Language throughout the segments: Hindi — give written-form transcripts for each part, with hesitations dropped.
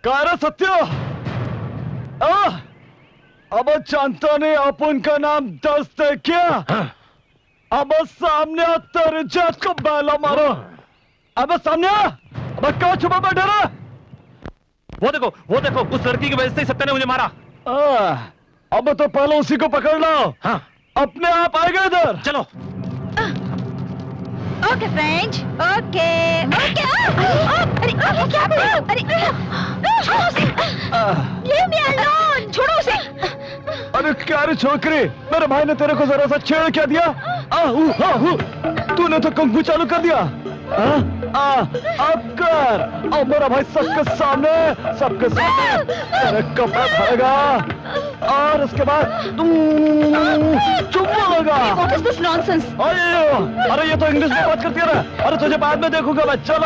काय सत्य अब जानता नहीं अपन का नाम दस्त है क्या? अब सामने तेरे जात को बैला मारो। अब सामने अब क्या छुपा बैठा रहा? वो देखो उस लड़की की वजह से सत्य ने मुझे मारा। अब तो पहले उसी को पकड़ लो। हाँ अपने आप आएगा इधर। चलो। Okay friends, okay okay. अरे क्या कर रहे हो? अरे छोड़ो उसे। Leave me alone. छोड़ो उसे। अरे क्या रे छोकरी, मेरे भाई ने तेरे को जरा सा छेड़ क्या दिया? तूने तो कुंग फू चालू कर दिया। अब कर। अब मेरा भाई सबके सामने तेरे कपड़ा खाएगा और उसके बाद चुम्मा लगा। What is this nonsense? अरे ये तो इंग्लिश में बात करती है ना। अरे तुझे बाद में देखूंगा मैं। चल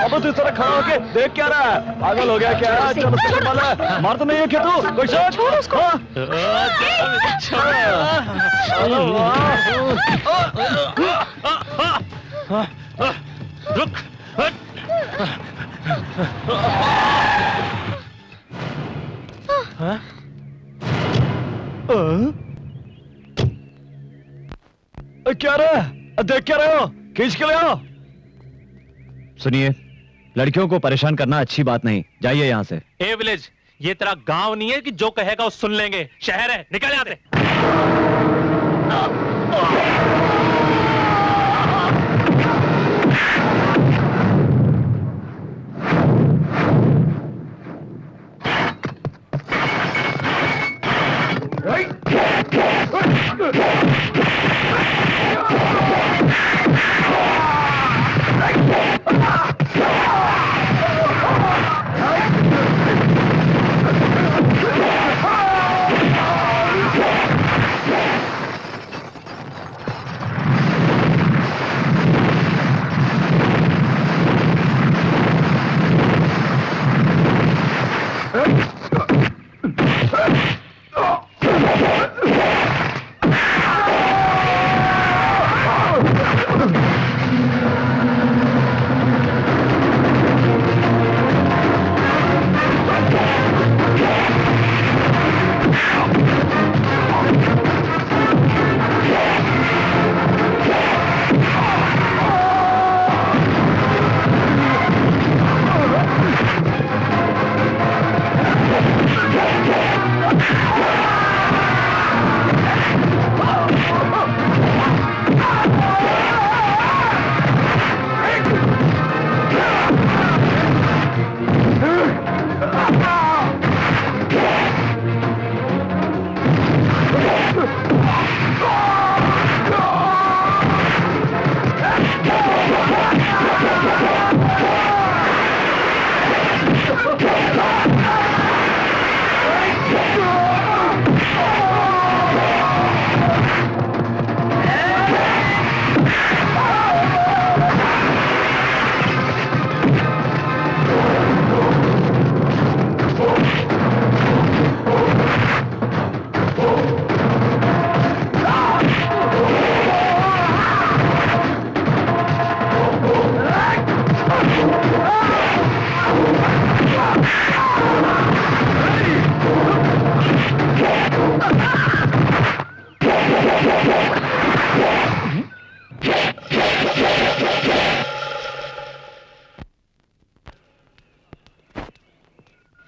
अब तू इस तरह खड़ा होके देख क्या रहा है? पागल हो गया क्या? चलो चल वाला मार तो नहीं है क्या तू? कोई शक? छोड़ उसको। रुक। क्या रहा? देख क्या रहे हो? खींच के ले आओ। सुनिए, लड़कियों को परेशान करना अच्छी बात नहीं। जाइए यहाँ से। ए विलेज, ये तेरा गांव नहीं है कि जो कहेगा वो सुन लेंगे। शहर है, निकल यहाँ से।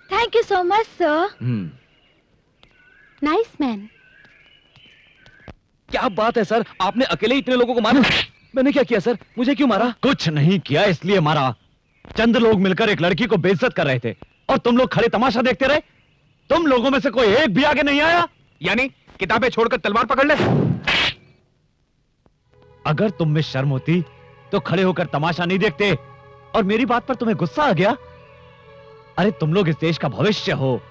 Thank you so much, sir. Nice man. क्या बात है सर, आपने अकेले इतने लोगों को मारा? मैंने क्या किया सर? मुझे क्यों मारा? कुछ नहीं किया, इसलिए मारा। चंद लोग मिलकर एक लड़की को बेइज्जत कर रहे थे और तुम लोग खड़े तमाशा देखते रहे। तुम लोगों में से कोई एक भी आगे नहीं आया। यानी किताबें छोड़कर तलवार पकड़ ले। अगर तुम में शर्म होती तो खड़े होकर तमाशा नहीं देखते। और मेरी बात पर तुम्हें गुस्सा आ गया? अरे तुम लोग इस देश का भविष्य हो।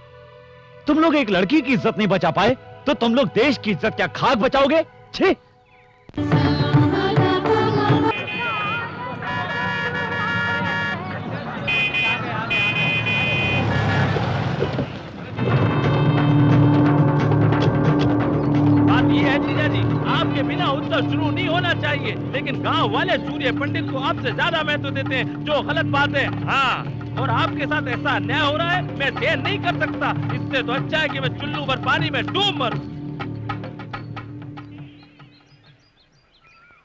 तुम लोग एक लड़की की इज्जत नहीं बचा पाए तो तुम लोग देश की इज्जत क्या खाक बचाओगे? छी! बात ये है जीजा जी, आपके बिना उत्सव शुरू नहीं होना चाहिए, लेकिन गांव वाले सूर्य पंडित को आपसे ज्यादा महत्व देते हैं, जो गलत बात है। हाँ और आपके साथ ऐसा अन्याय हो रहा है, मैं सहन नहीं कर सकता। इससे तो अच्छा है कि मैं चुल्लू भर पानी में डूब मरूं।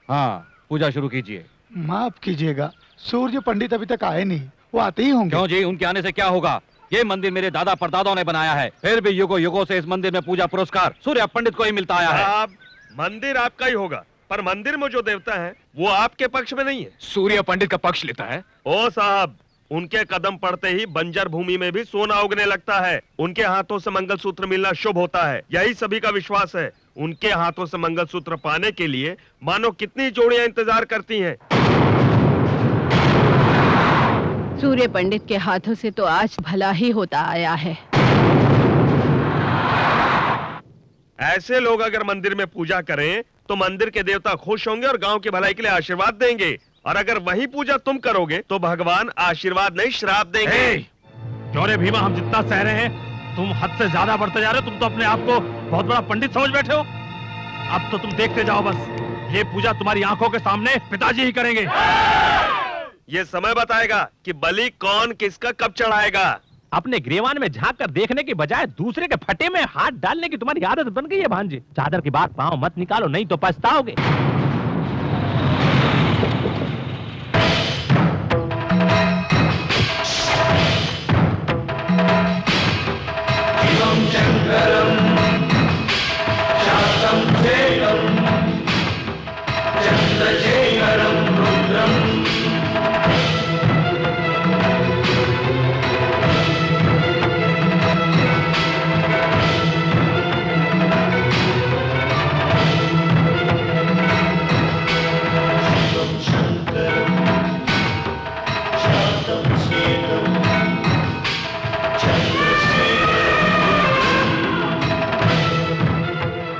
हाँ, पूजा शुरू कीजिए। माफ कीजिएगा, सूर्य पंडित अभी तक आए नहीं, वो आते ही होंगे। क्यों जी, उनके आने से क्या होगा? ये मंदिर मेरे दादा परदादाओं ने बनाया है, फिर भी युगों युगों से इस मंदिर में पूजा पुरस्कार सूर्य पंडित को ही मिलता आया है। आप मंदिर आपका ही होगा, पर मंदिर में जो देवता है वो आपके पक्ष में नहीं है। सूर्य पंडित का पक्ष लेता है। ओ साहब, उनके कदम पड़ते ही बंजर भूमि में भी सोना उगने लगता है। उनके हाथों से मंगलसूत्र मिलना शुभ होता है, यही सभी का विश्वास है। उनके हाथों से मंगलसूत्र पाने के लिए मानो कितनी जोड़ियां इंतजार करती हैं। सूर्य पंडित के हाथों से तो आज भला ही होता आया है। ऐसे लोग अगर मंदिर में पूजा करें तो मंदिर के देवता खुश होंगे और गांव की भलाई के लिए आशीर्वाद देंगे। और अगर वही पूजा तुम करोगे तो भगवान आशीर्वाद नहीं श्राप देंगे। क्यों रे भीमा, हम जितना सह रहे हैं तुम हद से ज्यादा बढ़ते जा रहे हो। तुम तो अपने आप को बहुत बड़ा पंडित समझ बैठे हो। अब तो तुम देखते जाओ बस, ये पूजा तुम्हारी आंखों के सामने पिताजी ही करेंगे। ये समय बताएगा कि बलि कौन किसका कब चढ़ाएगा। अपने ग्रेवान में झांक कर देखने की बजाय दूसरे के फटे में हाथ डालने की तुम्हारी आदत बन गई है भांजे। चादर की बात पांव मत निकालो, नहीं तो पछताओगे।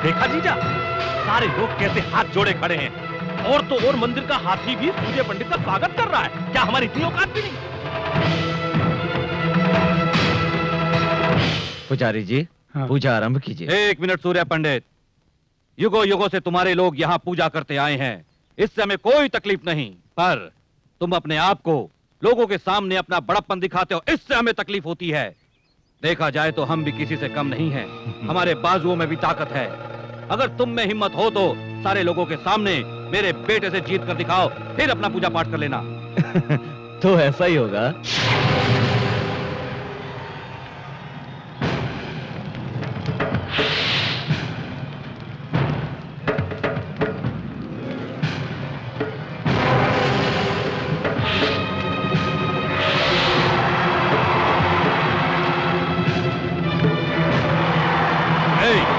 देखा जीजा, सारे लोग कैसे हाथ जोड़े खड़े हैं। और तो और मंदिर का हाथी भी सूर्य पंडित का स्वागत कर रहा है। क्या हमारी इतनी औकात भी नहीं? पुजारी जी, हाँ। पूजा आरंभ कीजिए। एक मिनट सूर्य पंडित, युगों युगों से तुम्हारे लोग यहाँ पूजा करते आए हैं, इससे हमें कोई तकलीफ नहीं। पर तुम अपने आप को लोगों के सामने अपना बड़प्पन दिखाते हो, इससे हमें तकलीफ होती है। देखा जाए तो हम भी किसी से कम नहीं हैं, हमारे बाजुओं में भी ताकत है। अगर तुम में हिम्मत हो तो सारे लोगों के सामने मेरे बेटे से जीत कर दिखाओ, फिर अपना पूजा पाठ कर लेना। तो ऐसा ही होगा।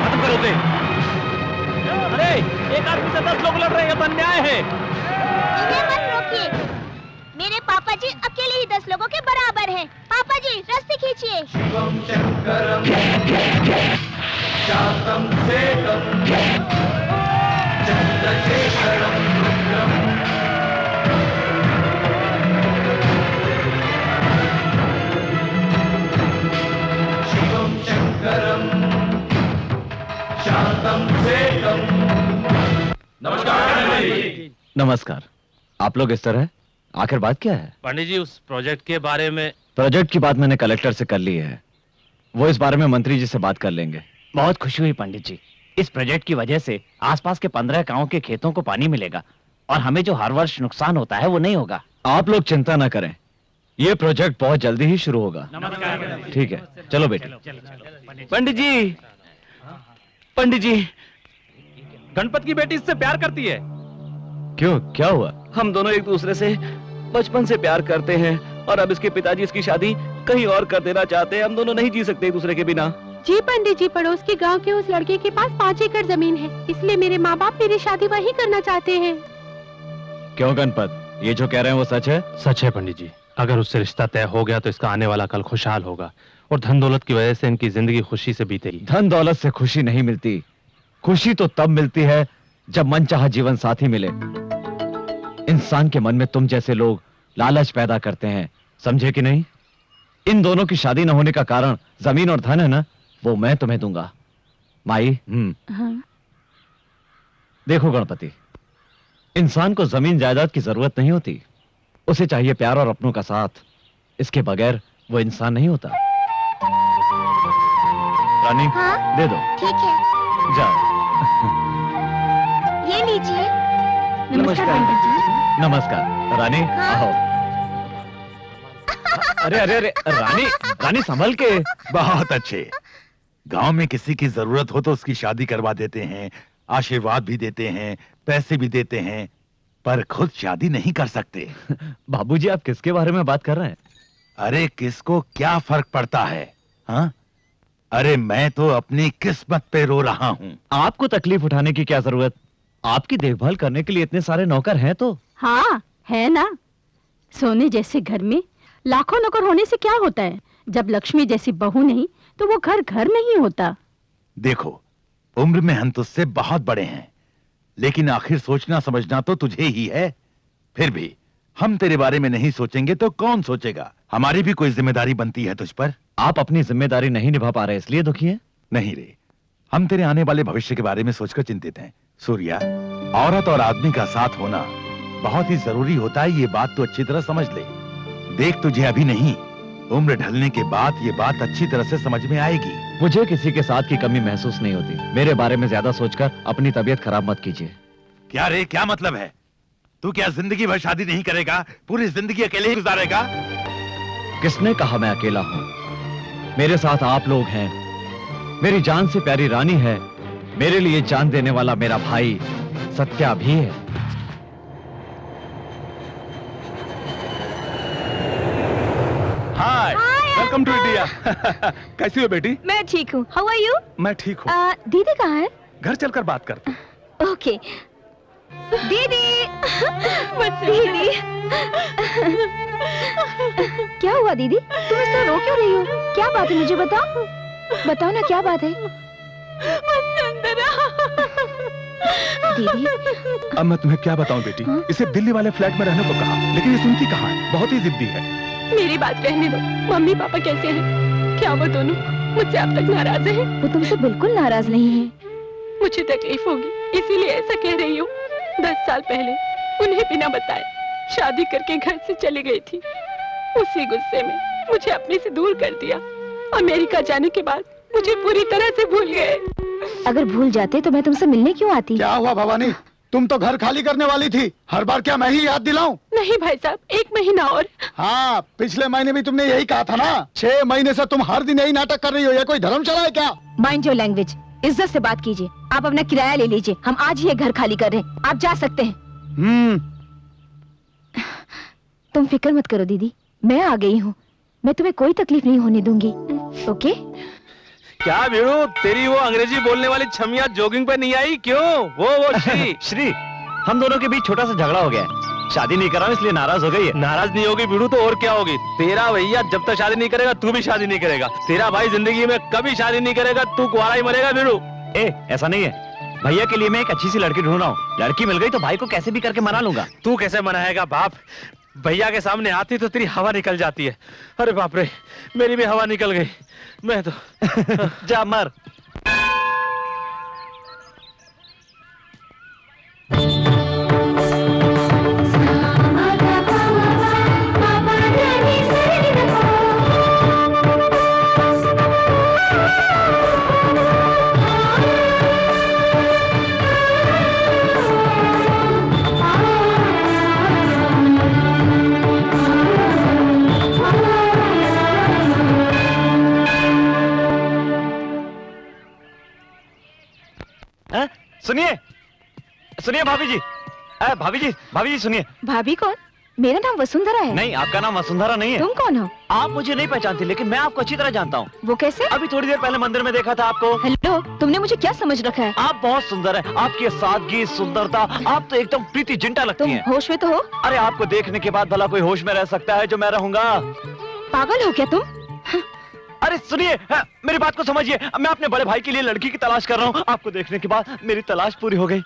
खत्म करो उसे। अरे एक आदमी से 10 लोग लड़ रहे हैं, तो अन्याय है। इन्हें मत रोकिए। मेरे पापा जी अकेले ही 10 लोगों के बराबर हैं। पापा जी रस्सी खींचिए। नमस्कार। आप लोग इस तरह, आखिर बात क्या है? पंडित जी, उस प्रोजेक्ट के बारे में। प्रोजेक्ट की बात मैंने कलेक्टर से कर ली है, वो इस बारे में मंत्री जी से बात कर लेंगे। बहुत खुशी हुई पंडित जी। इस प्रोजेक्ट की वजह से आसपास के 15 गांवों के खेतों को पानी मिलेगा और हमें जो हर वर्ष नुकसान होता है वो नहीं होगा। आप लोग चिंता ना करें, ये प्रोजेक्ट बहुत जल्दी ही शुरू होगा। ठीक है, चलो बेटे। पंडित जी, पंडित जी, गणपत की बेटी इससे प्यार करती है। क्यों, क्या हुआ? हम दोनों एक दूसरे से बचपन से प्यार करते हैं और अब इसके पिताजी इसकी शादी कहीं और कर देना चाहते हैं। हम दोनों नहीं जी सकते एक दूसरे के बिना। जी पंडित जी, पड़ोस के गांव के उस लड़के के पास 5 एकड़ जमीन है, इसलिए मेरे माँ बाप मेरी शादी वहीं करना चाहते हैं। क्यों गणपत, ये जो कह रहे हैं वो सच है? सच है पंडित जी। अगर उससे रिश्ता तय हो गया तो इसका आने वाला कल खुशहाल होगा और धन दौलत की वजह से इनकी जिंदगी खुशी से बीतेगी। धन दौलत से खुशी नहीं मिलती, खुशी तो तब मिलती है जब मनचाहा जीवन साथी मिले। इंसान के मन में तुम जैसे लोग लालच पैदा करते हैं, समझे कि नहीं? इन दोनों की शादी न होने का कारण जमीन और धन है ना, वो मैं तुम्हें दूंगा। माई, हाँ। देखो गणपति, इंसान को जमीन जायदाद की जरूरत नहीं होती, उसे चाहिए प्यार और अपनों का साथ। इसके बगैर वो इंसान नहीं होता। रानी, हाँ? दे दो। ठीक है, जाओ। ये लीजिए। नमस्कार। पंडित जी। नमस्कार। रानी, हाँ? आओ। अरे अरे अरे, रानी, रानी संभल के। बहुत अच्छे। गांव में किसी की जरूरत हो तो उसकी शादी करवा देते हैं, आशीर्वाद भी देते हैं, पैसे भी देते हैं, पर खुद शादी नहीं कर सकते। बाबूजी, आप किसके बारे में बात कर रहे हैं? अरे किसको क्या फर्क पड़ता है? हाँ? अरे मैं तो अपनी किस्मत पे रो रहा हूँ। आपको तकलीफ उठाने की क्या जरूरत? आपकी देखभाल करने के लिए इतने सारे नौकर हैं तो। हाँ है ना। सोने जैसे घर में लाखों नौकर होने से क्या होता है? जब लक्ष्मी जैसी बहू नहीं तो वो घर घर नहीं होता। देखो, उम्र में हम तुझसे बहुत बड़े हैं, लेकिन आखिर सोचना समझना तो तुझे ही है। फिर भी हम तेरे बारे में नहीं सोचेंगे तो कौन सोचेगा? हमारी भी कोई जिम्मेदारी बनती है तुझ पर। आप अपनी जिम्मेदारी नहीं निभा पा रहे इसलिए दुखी हैं? नहीं रे, हम तेरे आने वाले भविष्य के बारे में सोचकर चिंतित हैं। सूर्या, औरत और आदमी का साथ होना बहुत ही जरूरी होता है, ये बात तो अच्छी तरह समझ ले। देख, तुझे अभी नहीं, उम्र ढलने के बाद ये बात अच्छी तरह से समझ में आएगी। मुझे किसी के साथ की कमी महसूस नहीं होती। मेरे बारे में ज्यादा सोचकर अपनी तबीयत खराब मत कीजिए। क्या रे, क्या मतलब है? तू क्या जिंदगी भर शादी नहीं करेगा? पूरी जिंदगी अकेले ही गुजारेगा? किसने कहा मैं अकेला हूं? मेरे साथ आप लोग हैं। मेरी जान से प्यारी रानी है। मेरे लिए जान देने वाला मेरा भाई सत्या भी है। Hi, welcome to India. कैसी हो बेटी? मैं ठीक हूँ। How are you? मैं ठीक हूँ। दीदी कहाँ है? घर चलकर बात करते हैं। ओके। दीदी, दीदी। क्या हुआ दीदी? तुम इस तरह रो क्यों रही हो? क्या बात है, मुझे बताओ। बताओ ना, क्या बात है? दीदी, अब मैं तुम्हें क्या बताऊं बेटी? हाँ? इसे दिल्ली वाले फ्लैट में रहने को कहा, लेकिन ये सुनती कहाँ है? बहुत ही जिद्दी है। मेरी बात रहने दो। मम्मी पापा कैसे हैं? क्या वो दोनों मुझसे अब तक नाराज हैं? वो तुमसे बिल्कुल नाराज नहीं है। मुझे तकलीफ होगी इसीलिए ऐसा कह रही हूँ। 10 साल पहले उन्हें बिना बताए शादी करके घर से चली गई थी। उसी गुस्से में मुझे अपने से दूर कर दिया। अमेरिका जाने के बाद मुझे पूरी तरह से भूल गए। अगर भूल जाते तो मैं तुमसे मिलने क्यों आती? क्या हुआ भवानी? तुम तो घर खाली करने वाली थी। हर बार क्या मैं ही याद दिलाऊं? नहीं भाई साहब, 1 महीना और। हाँ, पिछले महीने भी तुमने यही कहा था ना। 6 महीने से तुम हर दिन यही नाटक कर रही हो। ये कोई धर्मशाला है क्या? Mind your language. इज्जत से बात कीजिए। आप अपना किराया ले लीजिए। हम आज ही ये घर खाली कर रहे हैं। आप जा सकते हैं। तुम फिक्र मत करो दीदी, मैं आ गई हूँ। मैं तुम्हें कोई तकलीफ नहीं होने दूंगी। ओके? क्या वीरू, तेरी वो अंग्रेजी बोलने वाली छमिया जॉगिंग पे नहीं आई क्यों? वो श्री। श्री, हम दोनों के बीच छोटा सा झगड़ा हो गया है। शादी नहीं कर रहा हूं इसलिए नाराज हो गई है। नाराज नहीं होगी वीरू तो और क्या होगी? तेरा भैया जब तक शादी नहीं करेगा तू भी शादी नहीं करेगा। तेरा भाई जिंदगी में कभी शादी नहीं करेगा, तू कुंवारा ही मरेगा वीरू। ऐसा नहीं है। भैया के लिए मैं एक अच्छी सी लड़की ढूंढ रहा हूँ। लड़की मिल गई तो भाई को कैसे भी करके मना लूंगा। तू कैसे मनाएगा बाप? भैया के सामने आती तो तेरी हवा निकल जाती है। अरे बाप रे, मेरी भी हवा निकल गई। मैं तो जा मर। सुनिए सुनिए भाभी जी। भाभी जी सुनिए। भाभी कौन? मेरा नाम वसुंधरा है। नहीं, आपका नाम वसुंधरा नहीं है। तुम कौन हो? आप मुझे नहीं पहचानती, लेकिन मैं आपको अच्छी तरह जानता हूँ। वो कैसे? अभी थोड़ी देर पहले मंदिर में देखा था आपको। हेलो, तुमने मुझे क्या समझ रखा है? आप बहुत सुंदर है। आपकी सादगी, सुंदरता, आप तो एकदम प्रीति जिंटा लगती तुम हैं। होश में तो हो? अरे आपको देखने के बाद भला कोई होश में रह सकता है जो मैं रहूंगा? पागल हो क्या तुम? अरे सुनिए, मेरी बात को समझिए। मैं अपने बड़े भाई के लिए लड़की की तलाश कर रहा हूँ। आपको देखने के बाद मेरी तलाश पूरी हो गई।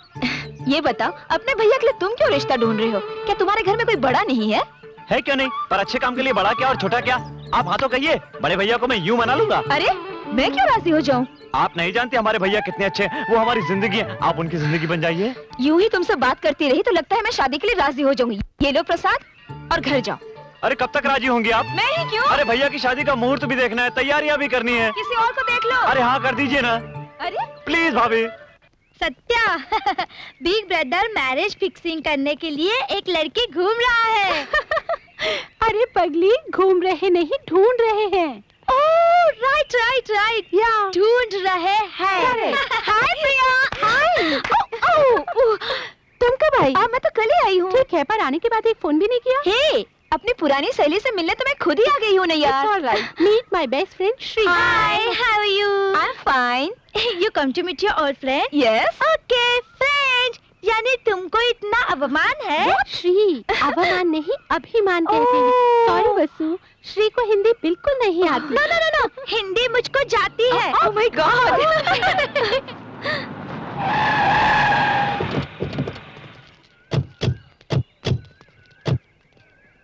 ये बताओ, अपने भैया के लिए तुम क्यों रिश्ता ढूंढ रहे हो? क्या तुम्हारे घर में कोई बड़ा नहीं है? है क्यों नहीं, पर अच्छे काम के लिए बड़ा क्या और छोटा क्या? आप हाँ तो कहिए, बड़े भैया को मैं यूं मना लूंगा। अरे मैं क्यों राजी हो जाऊं? आप नहीं जानते हमारे भैया कितने अच्छे हैं। वो हमारी जिंदगी है, आप उनकी जिंदगी बन जाइए। यूं ही तुमसे बात करती रही तो लगता है मैं शादी के लिए राजी हो जाऊंगी। ये लो प्रसाद और घर जाओ। अरे कब तक राजी होंगी आप? मैं ही क्यों? अरे भैया की शादी का मुहूर्त भी देखना है, तैयारियां भी करनी है। किसी और को देख लो। अरे हाँ कर दीजिए ना, अरे प्लीज भाभी। Satya, big brother marriage fixing करने के लिए एक लड़की घूम रहा है। अरे पगली, घूम रहे नहीं, ढूंढ रहे हैं। ओह राइट राइट राइट, या ढूंढ रहे हैं। हाय प्रिया। हाय। तुम कब आई? मैं तो कल ही आई हूँ। ठीक है, पर आने के बाद एक फोन भी नहीं किया। हे, अपनी पुरानी सहेली से मिलने तो मैं खुद ही आ गई हूँ ना यार। It's all right. Meet my best friend Shri. Hi, how are you? I'm fine. You come to meet your old friend? Yes. Okay, friend. यानी तुमको इतना अवमान है? श्री, अवमान नहीं, अभिमान कहते हैं। सॉरी वसु, श्री को हिंदी बिल्कुल नहीं आती। No, no, no, no. Hindi मुझको जाती है। Oh my God.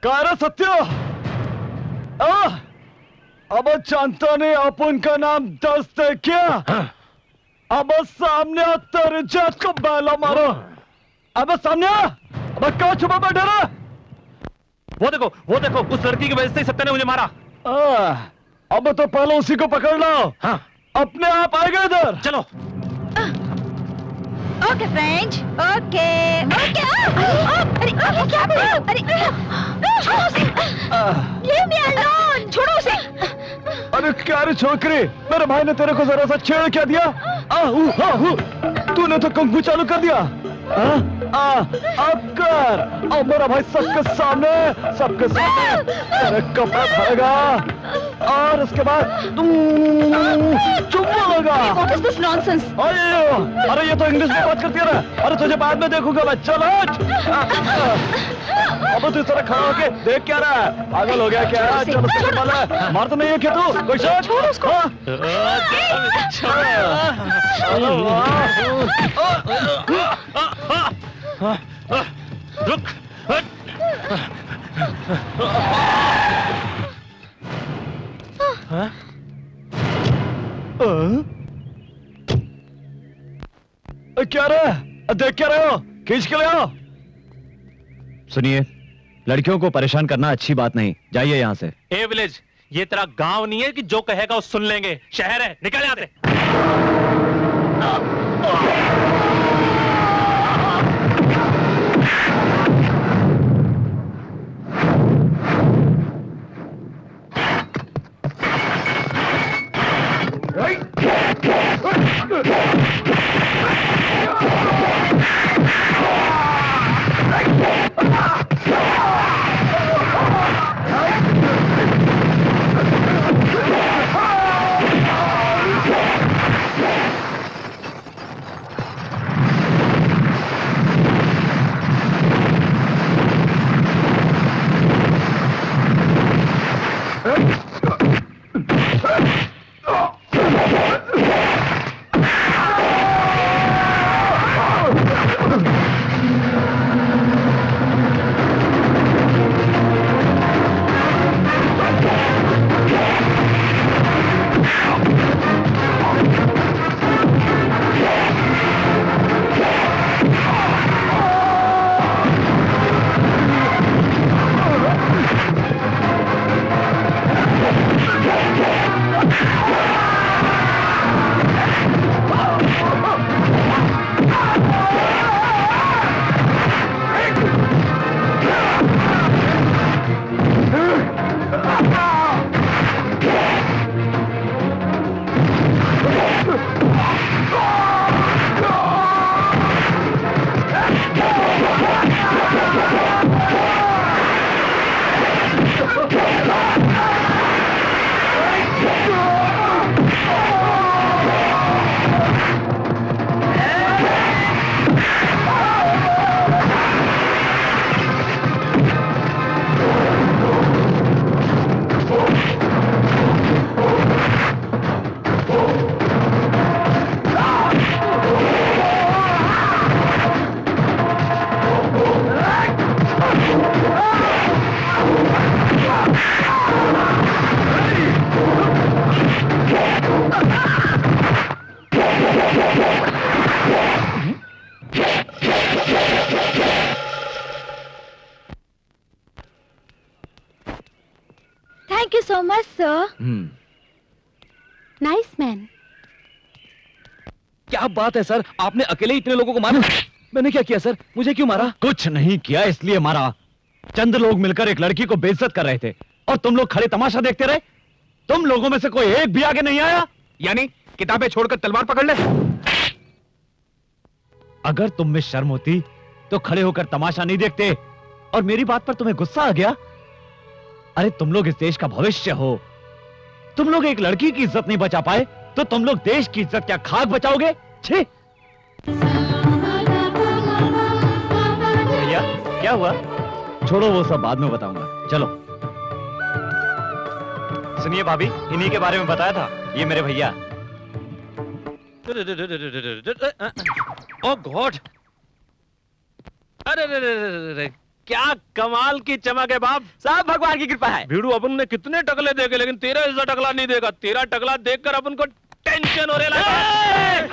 कारा सत्य, अब जानता नहीं अपन का नाम दस्त है क्या? अब सामने तेरे जात को बैला मारो। अब सामने, अब क्या छुपा बैठा रहा? वो देखो, उस लड़की की वजह से सत्या ने मुझे मारा। अब तो पहले उसी को पकड़ लो। हाँ। अपने आप आएगा इधर। चलो। Okay friend, okay okay. अरे क्या कर रहे हो? अरे छोड़ो उसे। Leave me alone. छोड़ो उसे। अरे क्या रे छोकरी, मेरे भाई ने तेरे को जरा सा छेड़ क्या दिया? तूने तो कंकु चालू कर दिया। अब कर, अब मेरा भाई सबके सामने तेरे कपड़ा धरेगा और उसके बाद चुम्मा लगा। What is this nonsense? अरे ये तो इंग्लिश में बात करती है ना। अरे तुझे बाद में देखूंगा मैं, चल हट। अब तू इस तरह खड़ा होके देख क्या रहा है? पागल हो गया क्या? चल उसको मार, मार तो नहीं है क्या तू? कोई शक? छोड़ उसको। रुक। क्या रहा? देख क्या रहे हो? खींच के ले आओ। सुनिए, लड़कियों को परेशान करना अच्छी बात नहीं, जाइए यहाँ से। ए विलेज, ये तेरा गांव नहीं है कि जो कहेगा वो सुन लेंगे। शहर है, निकल यहाँ से। so much, sir. Nice man. क्या बात है सर, आपने अकेले इतने लोगों को मारा? मैंने क्या किया सर, मुझे क्यों मारा? कुछ नहीं किया इसलिए मारा। चंद लोग मिलकर एक लड़की को बेइज्जत कर रहे थे और तुम लोग खड़े तमाशा देखते रहे। तुम लोगों में से कोई एक भी आगे नहीं आया। यानी किताबें छोड़कर तलवार पकड़ ले। अगर तुम में शर्म होती तो खड़े होकर तमाशा नहीं देखते। और मेरी बात पर तुम्हें गुस्सा आ गया? अरे तुम लोग इस देश का भविष्य हो। तुम लोग एक लड़की की इज्जत नहीं बचा पाए तो तुम लोग देश की इज्जत क्या खाक बचाओगे? छी! भैया क्या हुआ? छोड़ो, वो सब बाद में बताऊंगा। चलो। सुनिए भाभी, इन्हीं के बारे में बताया था, ये मेरे भैया। ओ गॉड! अरे क्या कमाल की चमक है बाप। सब भगवान की कृपा है। भीड़ू, अपन ने कितने टकले देखे लेकिन तेरा ऐसा टकला नहीं देगा। तेरा टकला देखकर अपन को टेंशन हो रहा है।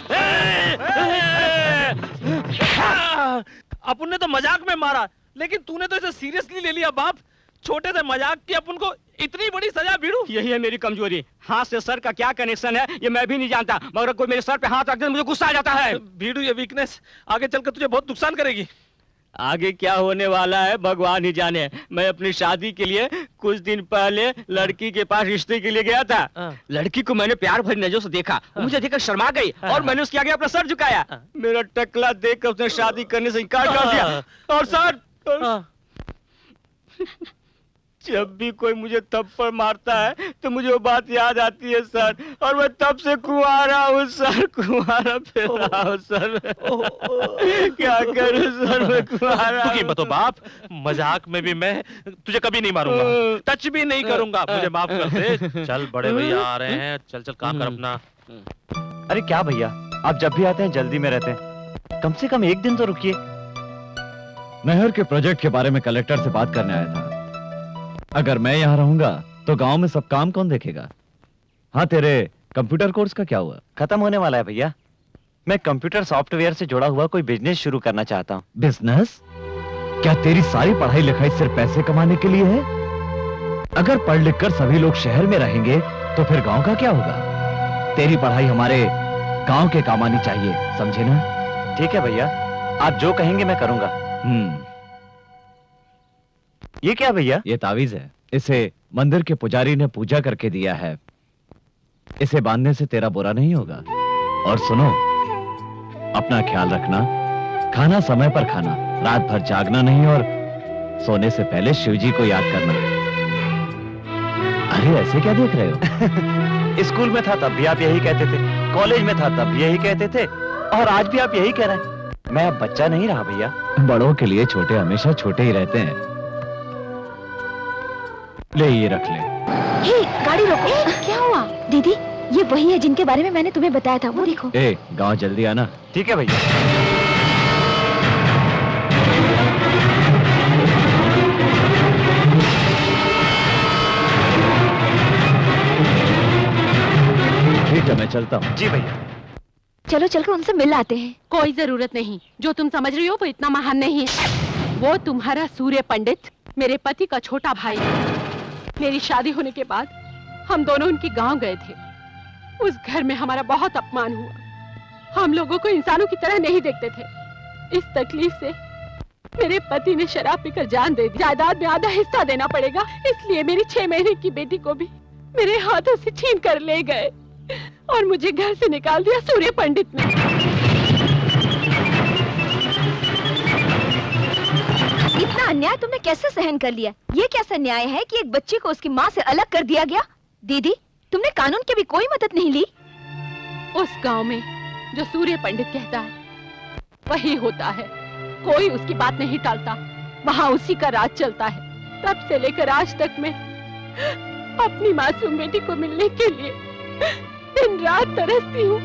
अपन ने तो मजाक में मारा लेकिन तूने तो इसे सीरियसली ले लिया बाप। छोटे से मजाक की अपन को इतनी बड़ी सजा भीड़ू। यही है मेरी कमजोरी। हाथ से सर का क्या कनेक्शन है ये मैं भी नहीं जानता, मगर कोई मेरे सर पे हाथ रख दे मुझे गुस्सा आ जाता है। भीड़ू, ये वीकनेस आगे चलकर तुझे बहुत नुकसान करेगी। आगे क्या होने वाला है भगवान ही जाने। मैं अपनी शादी के लिए कुछ दिन पहले लड़की के पास रिश्ते के लिए गया था। लड़की को मैंने प्यार भरी नजरों से देखा, मुझे देखकर शर्मा गई और मैंने उसके आगे अपना सर झुकाया। मेरा टकला देखकर उसने शादी करने से इनकार कर दिया। और सर, जब भी कोई मुझे थप्पड़ मारता है तो मुझे वो बात याद आती है सर, और मैं तब से कुंवारा हूँ सर, कुंवारा फिर रहा हूँ सर। क्या करूँ सर, मैं कुंवारा। तू कीमत हो बाप, मजाक में भी मैं तुझे कभी नहीं मारूंगा, टच भी नहीं करूंगा, मुझे माफ कर दे। चल बड़े भैया आ रहे हैं, चल चल काम कर अपना। अरे क्या भैया, आप जब भी आते हैं जल्दी में रहते हैं, कम से कम एक दिन तो रुकिए। नहर के प्रोजेक्ट के बारे में कलेक्टर से बात करने आया था। अगर मैं यहाँ रहूंगा तो गांव में सब काम कौन देखेगा? हाँ, तेरे कंप्यूटर कोर्स का क्या हुआ? खत्म होने वाला है भैया। मैं कंप्यूटर सॉफ्टवेयर से जुड़ा हुआ कोई बिजनेस शुरू करना चाहता हूँ। बिजनेस? क्या तेरी सारी पढ़ाई लिखाई सिर्फ पैसे कमाने के लिए है? अगर पढ़ लिख कर सभी लोग शहर में रहेंगे तो फिर गांव का क्या होगा? तेरी पढ़ाई हमारे गांव के काम आनी चाहिए, समझे ना? ठीक है भैया, आप जो कहेंगे मैं करूंगा। ये क्या भैया? ये तावीज है, इसे मंदिर के पुजारी ने पूजा करके दिया है। इसे बांधने से तेरा बुरा नहीं होगा। और सुनो, अपना ख्याल रखना, खाना समय पर खाना, रात भर जागना नहीं और सोने से पहले शिवजी को याद करना। अरे ऐसे क्या देख रहे हो? स्कूल में था तब भी आप यही कहते थे, कॉलेज में था तब भी यही कहते थे, और आज भी आप यही कह रहे हैं। मैं अब बच्चा नहीं रहा भैया। बड़ों के लिए छोटे हमेशा छोटे ही रहते हैं। ले ये रख ले। हे, गाड़ी रोको। क्या हुआ? दीदी, ये वही है जिनके बारे में मैंने तुम्हें बताया था, वो देखो। गांव जल्दी आना। ठीक है भैया। ठीक है, मैं चलता हूँ। जी भैया। चलो चलकर उनसे मिल आते हैं। कोई जरूरत नहीं, जो तुम समझ रही हो वो इतना महान नहीं है। वो तुम्हारा सूर्य पंडित मेरे पति का छोटा भाई है। मेरी शादी होने के बाद हम दोनों उनके गांव गए थे। उस घर में हमारा बहुत अपमान हुआ। हम लोगों को इंसानों की तरह नहीं देखते थे। इस तकलीफ से मेरे पति ने शराब पीकर जान दे दी। जायदाद में आधा हिस्सा देना पड़ेगा, इसलिए मेरी 6 महीने की बेटी को भी मेरे हाथों से छीन कर ले गए और मुझे घर से निकाल दिया सूर्य पंडित ने। इतना अन्याय तुमने कैसे सहन कर लिया? ये कैसा न्याय है कि एक बच्ची को उसकी माँ से अलग कर दिया गया? दीदी, तुमने कानून की भी कोई मदद नहीं ली? उस गांव में जो सूर्य पंडित कहता है वही होता है। कोई उसकी बात नहीं टालता, वहाँ उसी का राज चलता है। तब से लेकर आज तक मैं अपनी मासूम बेटी को मिलने के लिए दिन रात तरसती हूँ।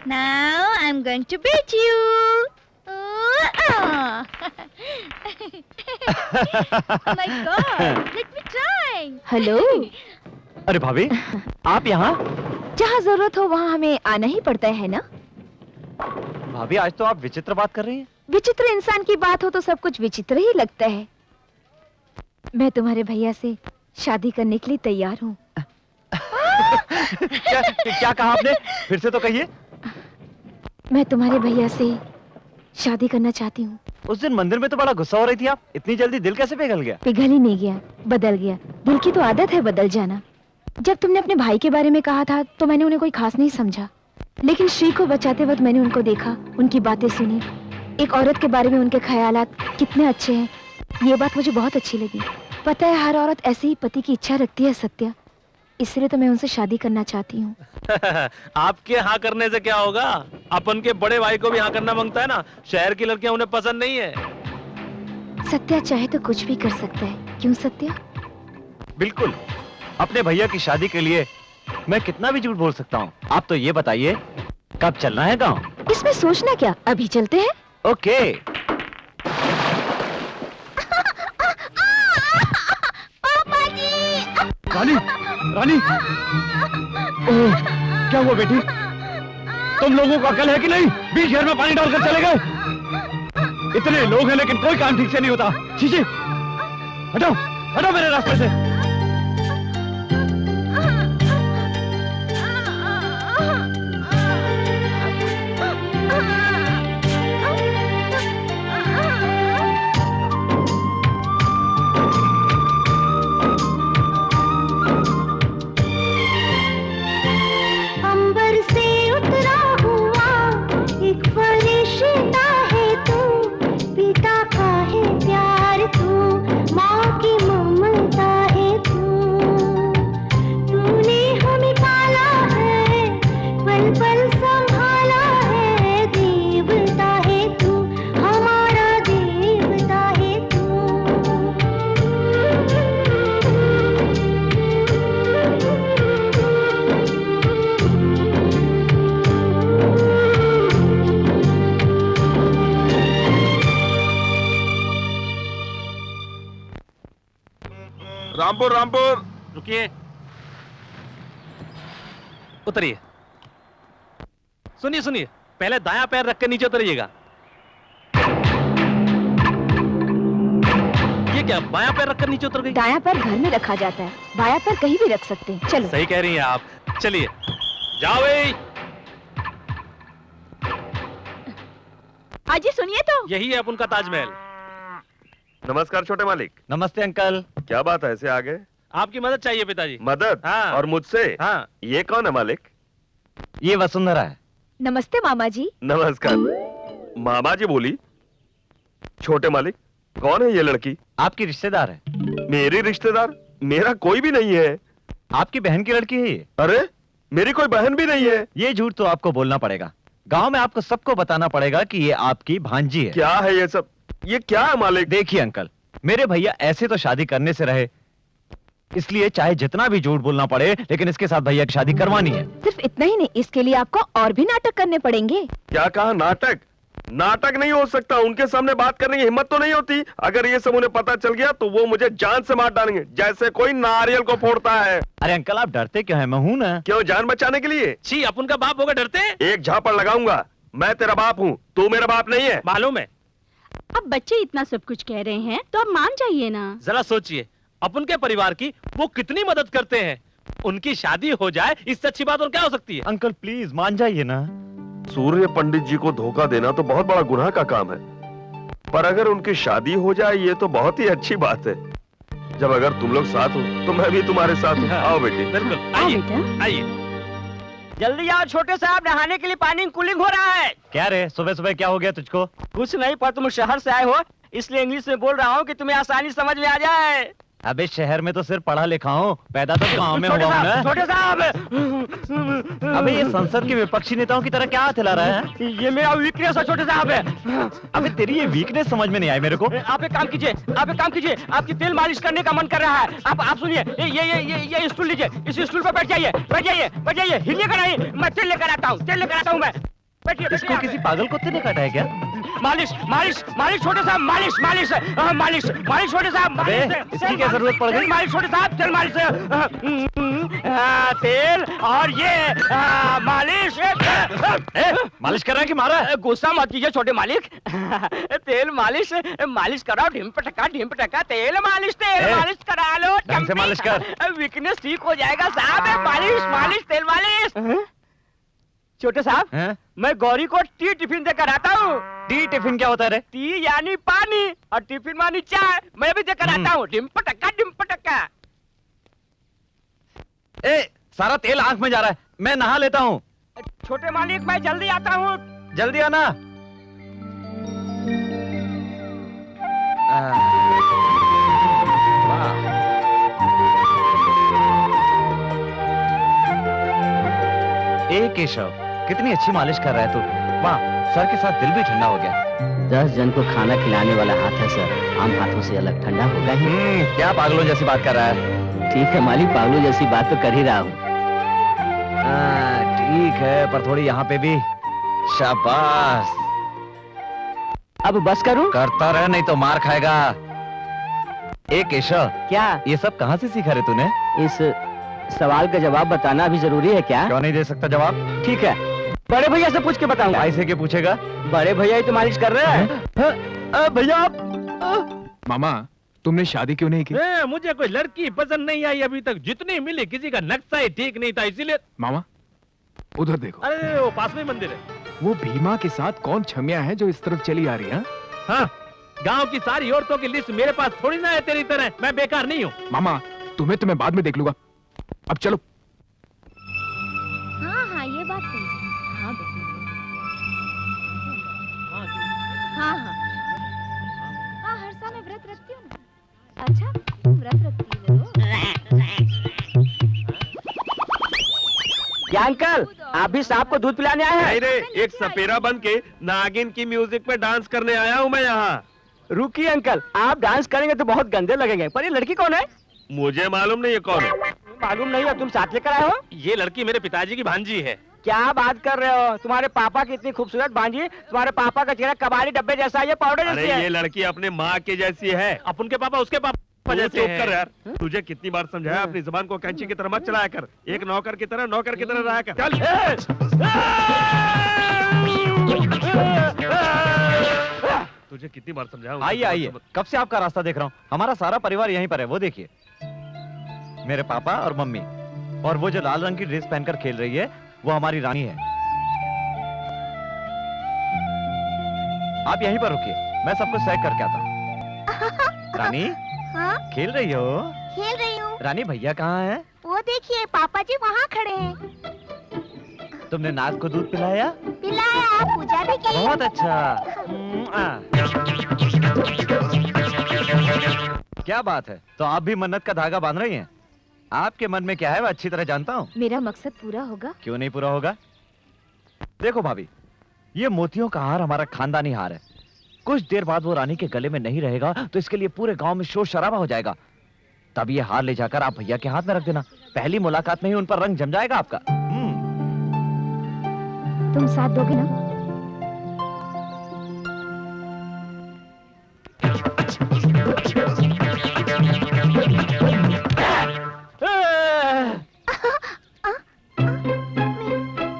Now I'm going to beat you. Oh my God! Let me try. Hello. अरे भाभी, आप यहाँ? जहाँ जरूरत हो वहाँ हमें आना ही पड़ता है ना? भाभी आज तो आप विचित्र बात कर रही हैं। विचित्र इंसान की बात हो तो सब कुछ विचित्र ही लगता है। मैं तुम्हारे भैया से शादी करने के लिए तैयार हूँ। क्या कहा आपने? फिर से तो कहिए। मैं तुम्हारे भैया से शादी करना चाहती हूँ। उस दिन मंदिर में तो बड़ा गुस्सा हो रही थी आप। इतनी जल्दी दिल कैसे पिघल गया? पिघल ही नहीं गया, बदल गया। दिल की तो आदत है बदल जाना। जब तुमने अपने भाई के बारे में कहा था तो मैंने उन्हें कोई खास नहीं समझा, लेकिन श्री को बचाते वक्त मैंने उनको देखा, उनकी बातें सुनी। एक औरत के बारे में उनके ख्यालात कितने अच्छे हैं, ये बात मुझे बहुत अच्छी लगी। पता है हर औरत ऐसे ही पति की इच्छा रखती है सत्या, इसलिए तो मैं उनसे शादी करना चाहती हूँ। आपके हाँ करने से क्या होगा? अपन के बड़े भाई को भी हाँ करना मांगता है ना। शहर की लड़कियां उन्हें पसंद नहीं है। सत्या चाहे तो कुछ भी कर सकता है, क्यों सत्या? बिल्कुल। अपने भैया की शादी के लिए मैं कितना भी झूठ बोल सकता हूँ। आप तो ये बताइए कब चलना है गाँव? इसमें सोचना क्या, अभी चलते हैं। ओके। रानी, रानी, ओह, क्या हुआ बेटी? तुम लोगों को अकल है कि नहीं? बीच घर में पानी डालकर चले गए। इतने लोग हैं लेकिन कोई काम ठीक से नहीं होता। चीची, हटाओ, हटाओ मेरे रास्ते से। रामपुर रामपुर। रुकिए, उतरिए। सुनिए सुनिए, पहले दायां पैर रख के नीचे उतरिएगा। ये क्या, बायां पैर रखकर नीचे उतर गई? दायां पैर घर में रखा जाता है, बायां पैर कहीं भी रख सकते हैं। चलो। सही कह रही हैं आप। चलिए, जाओ भाई। अजी सुनिए तो। यही है अपन का ताजमहल। नमस्कार छोटे मालिक। नमस्ते अंकल। क्या बात है, ऐसे आ गए? आपकी मदद चाहिए पिताजी। मदद? हाँ। और मुझसे? हाँ। ये कौन है मालिक? ये वसुंधरा है। नमस्ते मामा जी। नमस्कार। मामा जी बोली? छोटे मालिक, कौन है ये लड़की? आपकी रिश्तेदार है। मेरी रिश्तेदार? मेरा कोई भी नहीं है। आपकी बहन की लड़की है ये। अरे, मेरी कोई बहन भी नहीं है। ये झूठ तो आपको बोलना पड़ेगा। गांव में आपको सबको बताना पड़ेगा कि ये आपकी भांजी है। क्या है ये सब? ये क्या है मालिक? देखिए अंकल, मेरे भैया ऐसे तो शादी करने से रहे, इसलिए चाहे जितना भी झूठ बोलना पड़े, लेकिन इसके साथ भैया की शादी करवानी है। सिर्फ इतना ही नहीं, इसके लिए आपको और भी नाटक करने पड़ेंगे। क्या कहा? नाटक? नाटक नहीं हो सकता। उनके सामने बात करने की हिम्मत तो नहीं होती। अगर ये सब उन्हें पता चल गया तो वो मुझे जान से मार डालेंगे, जैसे कोई नारियल को फोड़ता है। अरे अंकल, आप डरते क्यों हैं? मैं हूं ना। क्यों, जान बचाने के लिए? छी, अपन का बाप होगा डरते? एक झापड़ लगाऊंगा। मैं तेरा बाप हूँ, तू मेरा बाप नहीं है। मालूम है। अब बच्चे इतना सब कुछ कह रहे हैं तो अब मान जाइए ना। जरा सोचिए, अपन के परिवार की वो कितनी मदद करते हैं। उनकी शादी हो जाए, इससे अच्छी बात और क्या हो सकती है? अंकल प्लीज मान जाइए ना। सूर्य पंडित जी को धोखा देना तो बहुत बड़ा गुनाह का काम है, पर अगर उनकी शादी हो जाए ये तो बहुत ही अच्छी बात है। जब अगर तुम लोग साथ हो तो मैं भी तुम्हारे साथ हूँ। आओ बेटी। बिल्कुल, आइए आइए। जल्दी आओ छोटे साहब, नहाने के लिए पानी कूलिंग हो रहा है। क्या रे, सुबह सुबह क्या हो गया तुझको? कुछ नहीं, पर तुम शहर से आए हो इसलिए इंग्लिश में बोल रहा हूँ कि तुम्हें आसानी समझ में आ जाए। अबे शहर में तो सिर्फ पढ़ा लिखा हूँ, पैदा तो गाँव में हुआ हूँ ना। छोटे साहब, अबे ये संसद के विपक्षी नेताओं की तरह क्या हाथ हिला रहा है? ये मेरा वीकनेस है छोटे साहब। अबे तेरी ये वीकनेस समझ में नहीं आई मेरे को। आप एक काम कीजिए, आपकी तेल मालिश करने का मन कर रहा है। आप सुनिए, ये स्टूल लीजिए, इस स्टूल पर बैठ जाइए, हिलिएगा नहीं। मैं तेल लेकर आता हूँ, मैं। बैठिए इसको किसी पागल कुत्ते ने काटा है क्या? मालिश मालिश मालिश छोटे साहब मालिश मालिश मालिश मालिश छोटे साहब अबे, मालिश इसकी क्या जरूरत पड़ गई? मालिश छोटे साहब तेल मालिश तेल और ये मालिश मालिश कर रहा है कि मारा है? गुस्सा मत कीजिए छोटे मालिक तेल मालिश मालिश कराओ ढिम्प टका तेल मालिश करा लो ढंग से मालिश कर। वीकनेस ठीक हो जाएगा साहब मालिश मालिश तेल मालिश छोटे साहब हैं? मैं गौरी को टी टिफिन देकर आता हूँ टी टिफिन क्या होता है रे? टी यानी पानी और टिफिन मानी चाय मैं भी देकर आता हूँ डिम्प टक्का ए, सारा तेल आंख में जा रहा है, मैं नहा लेता हूँ। छोटे मालिक मैं जल्दी आता हूँ जल्दी आना। वाह। ए केशव, कितनी अच्छी मालिश कर रहा है तू। वाह, सर के साथ दिल भी ठंडा हो गया। 10 जन को खाना खिलाने वाला हाथ है सर आम हाथों से अलग ठंडा होगा ही क्या पागलों जैसी बात कर रहा है? ठीक है मालिक पागलों जैसी बात तो कर ही रहा हूँ ठीक है, पर थोड़ी यहाँ पे भी। शाबाश। अब बस करूँ करता रह, नहीं तो मार खाएगा। ए केशव, क्या ये सब कहाँ से सीखा रे तूने? इस सवाल का जवाब बताना भी जरूरी है क्या क्यों नहीं दे सकता जवाब? ठीक है बड़े भैया से पूछ के बताऊंगा भाई से क्या पूछेगा? बड़े भैया ही तो मालिश कर रहे हैं भैया आप मामा तुमने शादी क्यों नहीं की? मुझे कोई लड़की पसंद नहीं आई अभी तक, जितनी मिली किसी का नक्शा ही ठीक नहीं था, इसीलिए। मामा उधर देखो। अरे वो पास में मंदिर है। वो भीमा के साथ कौन छमिया है जो इस तरफ चली आ रही है? हाँ, गांव की सारी औरतों की लिस्ट मेरे पास थोड़ी ना है तेरी तरह, मैं बेकार नहीं हूँ। मामा तुम्हें तो मैं बाद में देख लूंगा, अब चलो। हाँ हाँ ये बात सही है। हाँ बेटी हाँ हाँ हाँ हर साल मैं व्रत रखती हूँ ना। अच्छा तुम व्रत रखती हो? क्या अंकल आप भी सांप को दूध पिलाने आए हैं नहीं रे, एक सपेरा बन के नागिन की म्यूजिक पे डांस करने आया हूँ मैं यहाँ। रुकिए अंकल आप डांस करेंगे तो बहुत गंदे लगेंगे पर ये लड़की कौन है मुझे मालूम नहीं ये कौन है। मालूम नहीं है तुम साथ लेकर आए हो ये लड़की मेरे पिताजी की भांजी है। क्या बात कर रहे हो तुम्हारे पापा की इतनी खूबसूरत भांजी तुम्हारे पापा का चेहरा कबाड़ी डब्बे जैसा है, ये पाउडर अरे जैसी है ये लड़की अपने माँ के जैसी है। अब उनके पापा उसके पापा तू जैसे चुप हैं। कर यार, तुझे कितनी बार समझाया अपनी जुबान को कैंची की तरह मत चलाया कर, एक नौकर की तरह रहा कर। चल तुझे कितनी बार समझाया। आइए आइए, कब से आपका रास्ता देख रहा हूँ। हमारा सारा परिवार यहीं पर है, वो देखिए। मेरे पापा और मम्मी, और वो जो लाल रंग की ड्रेस पहनकर खेल रही है वो हमारी रानी है। आप यहीं पर रुकिए, मैं सब कुछ सेट करके आता हूँ। रानी हाँ खेल रही हो? खेल रही हूँ। रानी भैया कहाँ है? वो देखिए पापा जी वहाँ खड़े हैं। तुमने नाग को दूध पिलाया? पिलाया, पूजा भी की। बहुत अच्छा। क्या बात है, तो आप भी मन्नत का धागा बांध रही हैं? आपके मन में क्या है मैं अच्छी तरह जानता हूँ। मेरा मकसद पूरा होगा। क्यों नहीं पूरा होगा? देखो भाभी, ये मोतियों का हार हमारा खानदानी हार है। कुछ देर बाद वो रानी के गले में नहीं रहेगा तो इसके लिए पूरे गांव में शोर शराबा हो जाएगा। तब ये हार ले जाकर आप भैया के हाथ में रख देना, पहली मुलाकात में ही उन पर रंग जम जाएगा आपका। तुम साथ दोगे ना?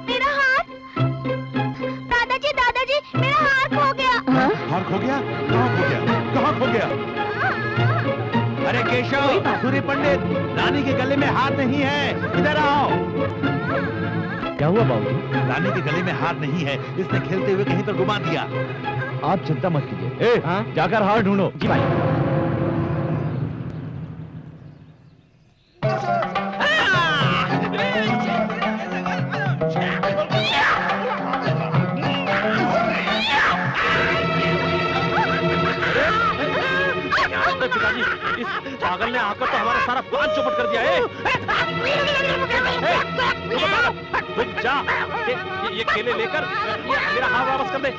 मेरा हाथ, दादाजी दादाजी मेरा हाथ खो गया। हार खो गया? कहाँ खो गया? कहाँ खो गया? अरे केशव, सूर्य पंडित, रानी के गले में हार नहीं है, इधर आओ। क्या हुआ बाबूजी? रानी के गले में हार नहीं है, इसने खेलते हुए कहीं पर घुमा दिया। आप चिंता मत कीजिए। जाकर हार ढूंढो। जी भाई पिताजी, इस पागल ने आकर तो हमारा सारा प्लान चौपट कर दिया है। जा, ये केले लेकर मेरा हाथ वापस कर दे।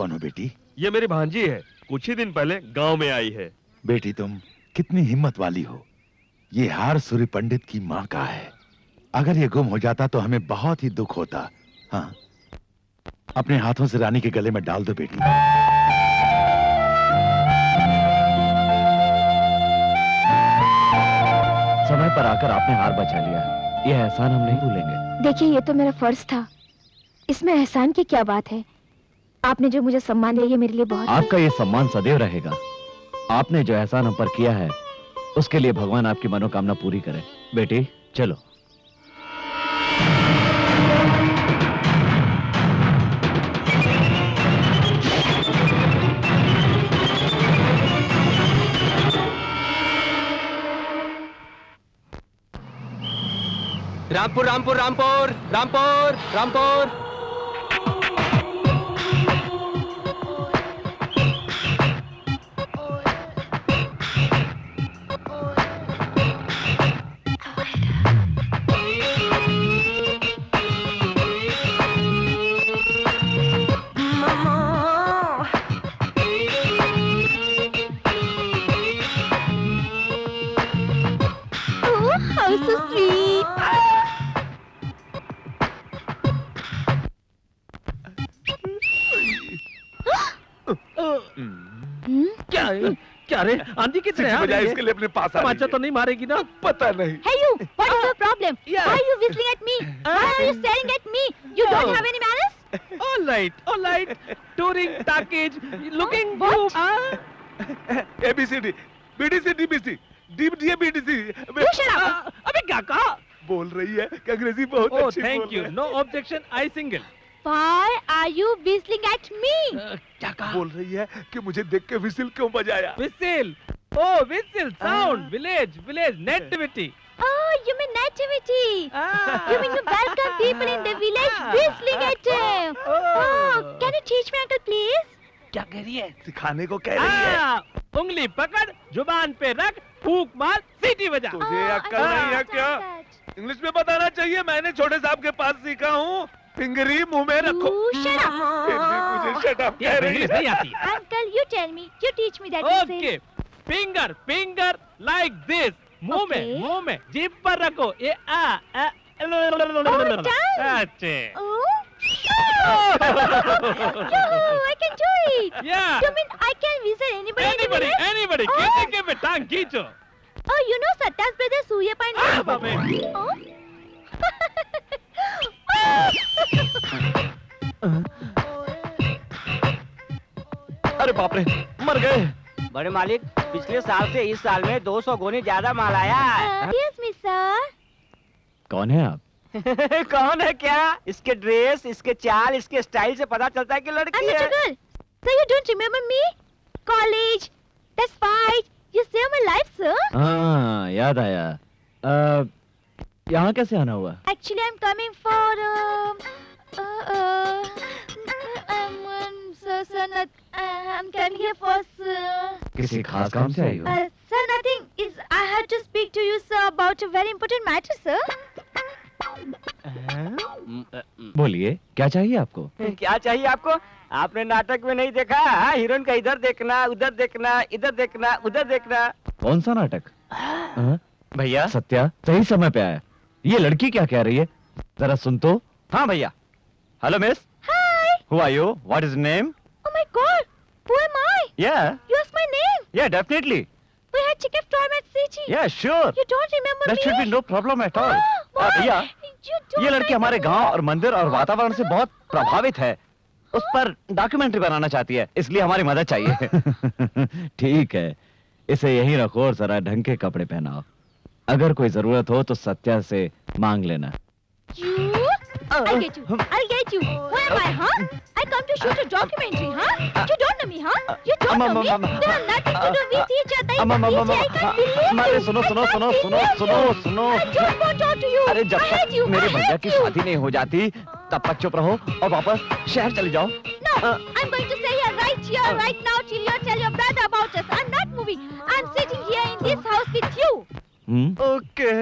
कौन हो बेटी? ये मेरी भांजी है, कुछ ही दिन पहले गांव में आई है। बेटी तुम कितनी हिम्मत वाली हो। ये हार सूर्य पंडित की माँ का है। अगर ये गुम हो जाता तो हमें बहुत ही दुख होता। हाँ, अपने हाथों से रानी के गले में डाल दो बेटी। समय पर आकर आपने हार बचा लिया। ये एहसान हम नहीं भूलेंगे। देखिए, ये तो मेरा फर्ज था, इसमें एहसान की क्या बात है। आपने जो मुझे सम्मान दिया, ये मेरे लिए बहुत है। आपका ये सम्मान सदैव रहेगा। आपने जो एहसान हम पर किया है, उसके लिए भगवान आपकी मनोकामना पूरी करे। बेटी चलो। Rampur Rampur Rampur Rampur Rampur. How so sweet. क्या है? क्या रे, आंधी कितने आ रही है? इसके लिए अपने पास आ तमाचा तो नहीं मारेगी ना? पता नहीं। Hey you, what is your problem? Yeah. Why are you whistling at me? Why are you staring at me? You don't have any manners? All right. Touring package, looking What? good. ABCD, BDC, DBC, DBD, BDC। You shut up. अबे क्या कहा? बोल रही है कि अंग्रेजी बहुत Oh, अच्छी thank बोल you. रही है। No objection. I single. Why are you whistling at me? क्या कहा? बोल रही है कि मुझे देख के विसिल क्यों बजाया। Whistle. Oh, whistle. Sound. Village. Nativity. Oh, you mean nativity. You mean you welcome people in the village whistling at them. Oh, can you teach me, uncle, please? क्या कह रही है? सिखाने को कह रही है। उंगली पकड़, जुबान पे रख, फूंक मार, सीटी बजा। तुझे अक्ल नहीं है क्या? इंग्लिश में बताना चाहिए, मैंने छोटे साहब के पास सीखा हूँ। फिंगरी मुंह में रखो। You shut up. फिर भी मुझे shut up ये कह रही इंग्लिश है। नहीं आती। Uncle, you tell me. You teach me that whistle. Okay, finger like this, मुंह Okay. में, जीभ पर रखो, ये done. अच्छे। Oh. Yo, I can do it. Yeah. You mean I can whistle anybody in the village? Anybody, Oh. किसी के भी टांग खींचो। Oh, you know Satta's brother Surya Pandey? बाबे। Oh. अरे बाप रे, मर गए। बड़े मालिक, पिछले साल से इस साल में 200 गुनी ज्यादा माल आया है। Yes, me sir. कौन है आप? कौन है क्या? इसके ड्रेस, इसके चाल, इसके स्टाइल से पता चलता है कि I'm लड़की such a है। girl. So you don't remember me? College, that fight. You saved my life, sir. हाँ, याद आया। यहाँ कैसे आना हुआ? Actually, I'm coming for I'm coming here for किसी खास काम से आई हो? sir, nothing. Is I had to speak to you, sir, about a very important matter, sir. बोलिए, क्या चाहिए आपको? क्या चाहिए आपको? आपने नाटक में नहीं देखा? हीरोइन का इधर देखना, उधर देखना, इधर देखना, उधर देखना। कौन सा नाटक? भैया सत्या सही समय पे आया। ये लड़की क्या कह रही है? जरा सुन तो। हाँ भैया। Hello miss. Hi. Who are you? What is your name? Oh my God. Who am I? Yeah. You asked my name. Yeah, definitely. We had chicken storm at City. Yeah, sure. You don't remember That me? should be no problem at all. Why? भैया, You don't ये लड़की हमारे remember? गांव और मंदिर और वातावरण से बहुत प्रभावित है। उस पर डॉक्यूमेंट्री बनाना चाहती है, इसलिए हमारी मदद चाहिए। ठीक है, इसे यहीं रखो और जरा ढंग के कपड़े पहनाओ। अगर कोई जरूरत हो तो सत्या से मांग लेना। You? I'll get you. I'll get you. Who am I, huh? I come to shoot a documentary, huh? You don't know me, huh? You don't know me? We have nothing to do with each other. I can't believe you. सुनो सुनो सुनो I सुनो believe सुनो you. सुनो। I don't want to talk to you. अरे जब I hate तक you. मेरे I भैया hate की you. शादी नहीं हो जाती तब तक चुप रहो और वापस शहर चले जाओ। No, I'm going to stay here, right now, till you tell your brother about us. I'm not moving. I'm sitting here in this house with you. Okay.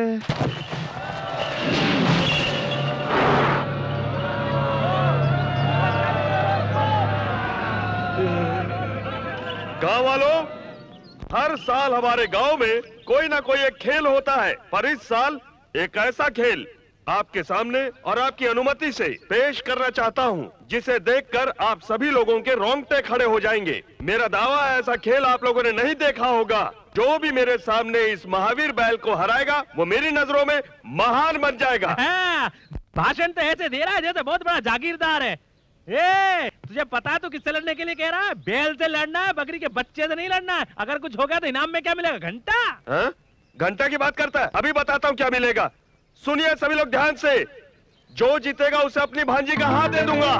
गांव वालों, हर साल हमारे गांव में कोई ना कोई एक खेल होता है, पर इस साल एक ऐसा खेल आपके सामने और आपकी अनुमति से पेश करना चाहता हूं, जिसे देखकर आप सभी लोगों के रोंगटे खड़े हो जाएंगे। मेरा दावा है, ऐसा खेल आप लोगों ने नहीं देखा होगा। जो भी मेरे सामने इस महावीर बैल को हराएगा, वो मेरी नजरों में महान बन जाएगा। भाषण तो ऐसे दे रहा है जैसे बहुत बड़ा जागीरदार है। ए, तुझे पता है तू किससे लड़ने के लिए कह रहा है? बैल से लड़ना है, बकरी के बच्चे से नहीं लड़ना है। अगर कुछ हो गया तो इनाम में क्या मिलेगा? घंटा। हाँ? घंटा की बात करता है? अभी बताता हूँ क्या मिलेगा। सुनिए सभी लोग ध्यान से, जो जीतेगा उसे अपनी भांजी का हाथ दे दूंगा।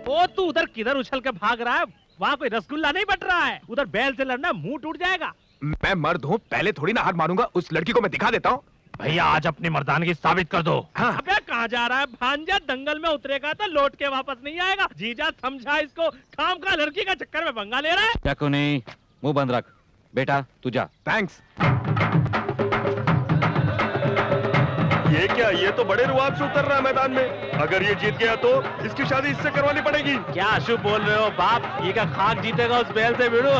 ओ, तू उधर किधर उछल के भाग रहा है? वहाँ कोई रसगुल्ला नहीं बट रहा है। उधर बैल से लड़ना, मुंह टूट जाएगा। मैं मर्द हूँ, पहले थोड़ी ना हाथ मारूंगा। उस लड़की को मैं दिखा देता हूँ। भैया आज अपनी मर्दानगी साबित कर दो। हाँ। अबे कहाँ जा रहा है? भांजा दंगल में उतरेगा तो लौट के वापस नहीं आएगा। जीजा समझा इसको, खाम का लड़की का चक्कर में पंगा ले रहा है। क्या को नहीं, मुंह बंद रख। बेटा तू जा। थैंक्स। ये क्या, ये तो बड़े रुआब से उतर रहा है मैदान में। अगर ये जीत गया तो इसकी शादी इससे करवानी पड़ेगी। क्या अशुभ बोल रहे हो बाप? ये क्या खाक जीतेगा उस बैल से भिड़ो?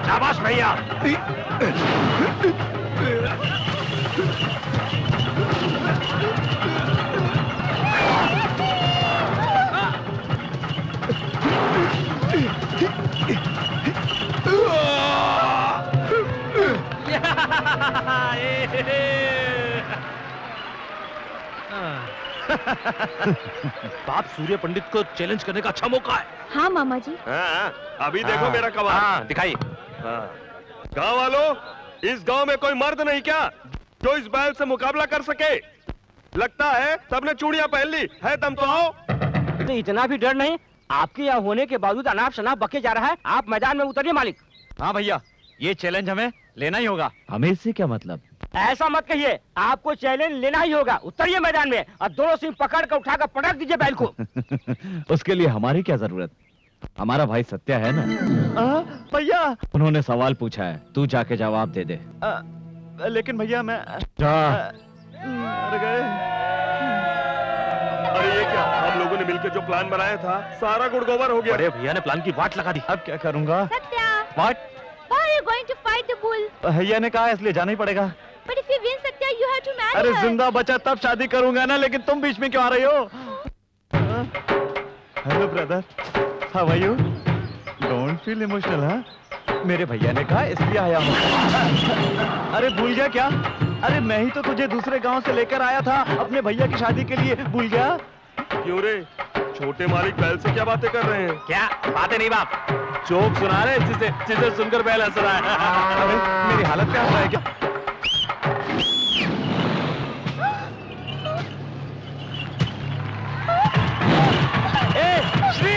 शाबाश भैया। बाप, सूर्य पंडित को चैलेंज करने का अच्छा मौका है। हाँ मामा जी। हाँ, अभी देखो मेरा कमाल। हाँ, दिखाइए। गांव वालों, इस गांव में कोई मर्द नहीं क्या जो इस बैल से मुकाबला कर सके? लगता है सबने चूड़ियां पहन ली है। दम तो आओ। तो इतना भी डर नहीं? आपके यहाँ होने के बावजूद अनाप शनाप बके जा रहा है। आप मैदान में उतरिए मालिक। हाँ भैया, ये चैलेंज हमें लेना ही होगा। हमें इससे क्या मतलब? ऐसा मत कहिए, आपको चैलेंज लेना ही होगा। उतरिए मैदान में और दोनों सिंह पकड़ कर उठाकर पटक दीजिए बैल को। उसके लिए हमारी क्या जरूरत? हमारा भाई सत्या है ना। भैया। उन्होंने सवाल पूछा है, तू जाके जवाब दे दे। लेकिन भैया मैं जा। मर गए। अरे ये क्या, हम लोगों ने मिलकर जो प्लान बनाया था सारा गुड़गोबर हो गया। अरे भैया ने प्लान की वाट लगा दी। अब क्या करूंगा? Satya, What? why are you going to fight the bull? भैया ने कहा इसलिए जाना ही पड़ेगा। But if you win, Satya, you have to marry अरे her. जिंदा बचा तब शादी करूंगा ना, लेकिन तुम बीच में क्यों आ रही हो? Hello brother, how are you? Don't feel emotional. हाँ, मेरे भैया ने कहा इसलिए आया हूँ। अरे भूल गया क्या? अरे मैं ही तो तुझे दूसरे गांव से लेकर आया था अपने भैया की शादी के लिए, भूल गया? क्यों रे, छोटे मालिक बैल से क्या बातें कर रहे हैं? क्या बातें नहीं बाप, जोक सुना रहे जिसे सुनकर बैल हंस रहा है। अरे मेरी हालत क्या हो रहा है क्या? श्री!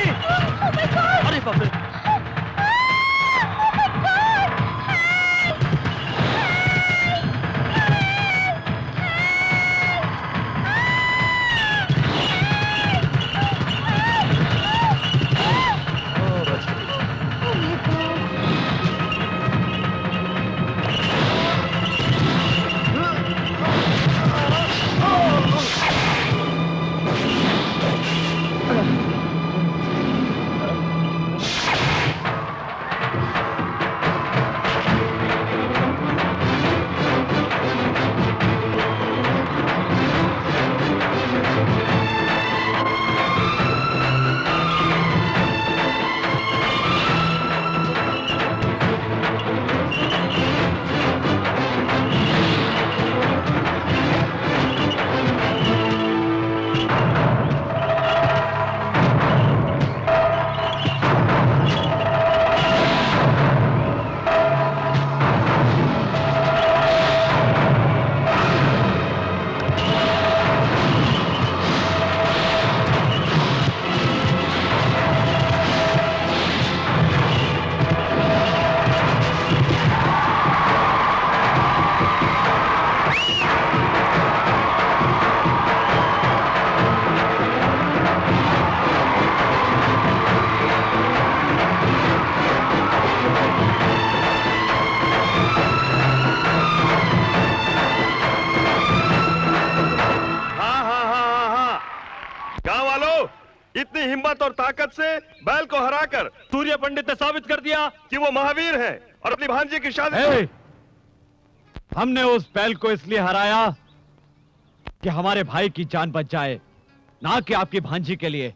अरे बाप रे! इतनी हिम्मत और ताकत से बैल को हराकर सूर्य पंडित ने साबित कर दिया कि वो महावीर है और अपनी भांजी की शादी ए, हमने उस बैल को इसलिए हराया कि हमारे भाई की जान बच जाए, ना कि आपकी भांजी के लिए।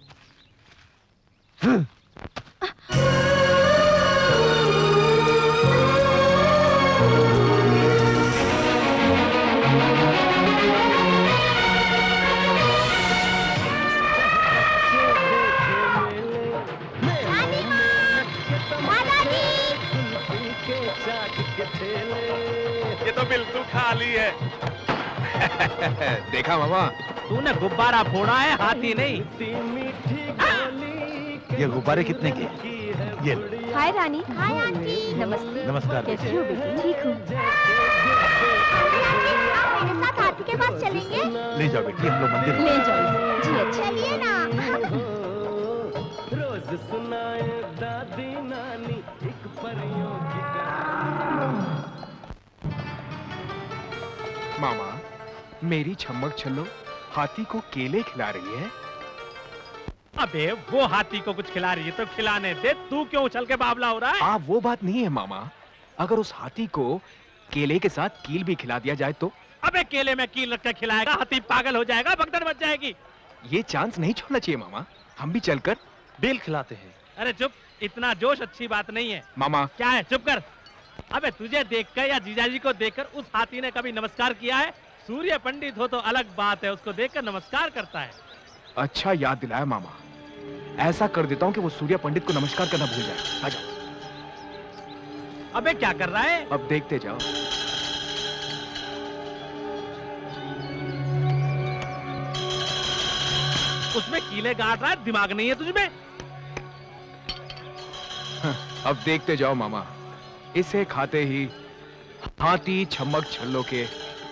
ये तो बिल्कुल खाली है। देखा मामा, तूने गुब्बारा फोड़ा है, हाथी नहीं। ये गुब्बारे कितने के? ये लो। हाय रानी। Hi aunty. नमस्ते। नमस्कार कैसी हो बेटी? ठीक हूँ। मेरे साथ हाथी के पास चलेंगे? ले जाओ बेटी, हम लोग मंदिर ले जाओ। जी अच्छा। चलिए ना। रोज सुनाए दादी नानी एक परियों की मामा, मेरी छम्मक छल्लो हाथी को केले खिला रही है। अबे वो हाथी को कुछ खिला रही है तो खिलाने दे, तू क्यों उछल के बावला हो रहा है? वो बात नहीं है मामा, अगर उस हाथी को केले के साथ कील भी खिला दिया जाए तो? अबे केले में कील रख के खिलाएगा, हाथी पागल हो जाएगा, भगदड़ मच जाएगी। ये चांस नहीं छोड़ना चाहिए मामा, हम भी चलकर बेल खिलाते हैं। अरे चुप, इतना जोश अच्छी बात नहीं है। मामा। क्या है, चुप कर। अबे तुझे देखकर या जीजाजी को देखकर उस हाथी ने कभी नमस्कार किया है? सूर्य पंडित हो तो अलग बात है, उसको देखकर नमस्कार करता है। अच्छा याद दिलाया मामा, ऐसा कर देता हूँ कि वो सूर्य पंडित को नमस्कार करना भूल जाए। आ जाओ। अबे क्या कर रहा है? अब देखते जाओ। उसमें कीले गाड़ रहा है, दिमाग नहीं है तुझमें? अब देखते जाओ मामा, इसे खाते ही हाथी छम्मक छल्लो के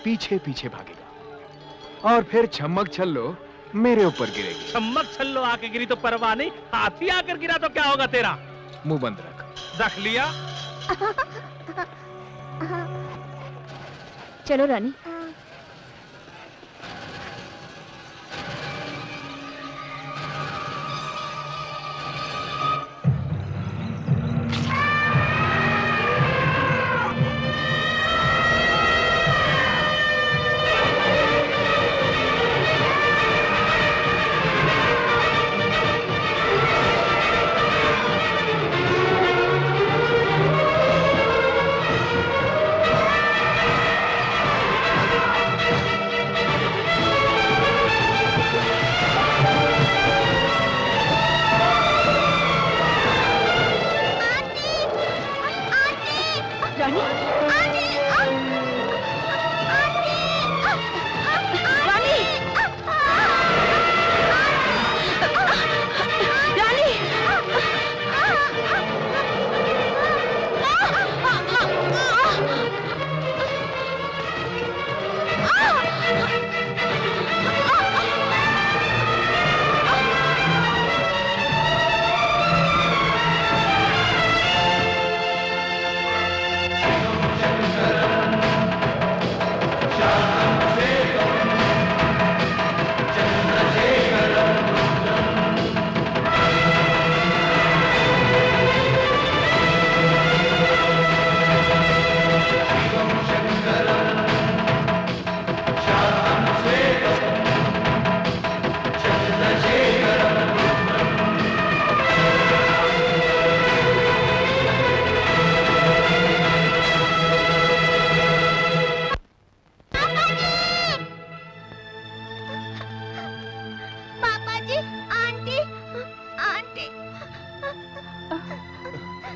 पीछे पीछे भागेगा और फिर छम्मक छल्लो मेरे ऊपर गिरेगी। छम्मक छल्लो आके गिरी तो परवाह नहीं, हाथी आकर गिरा तो क्या होगा तेरा? मुंह बंद रख। रख लिया। चलो रानी।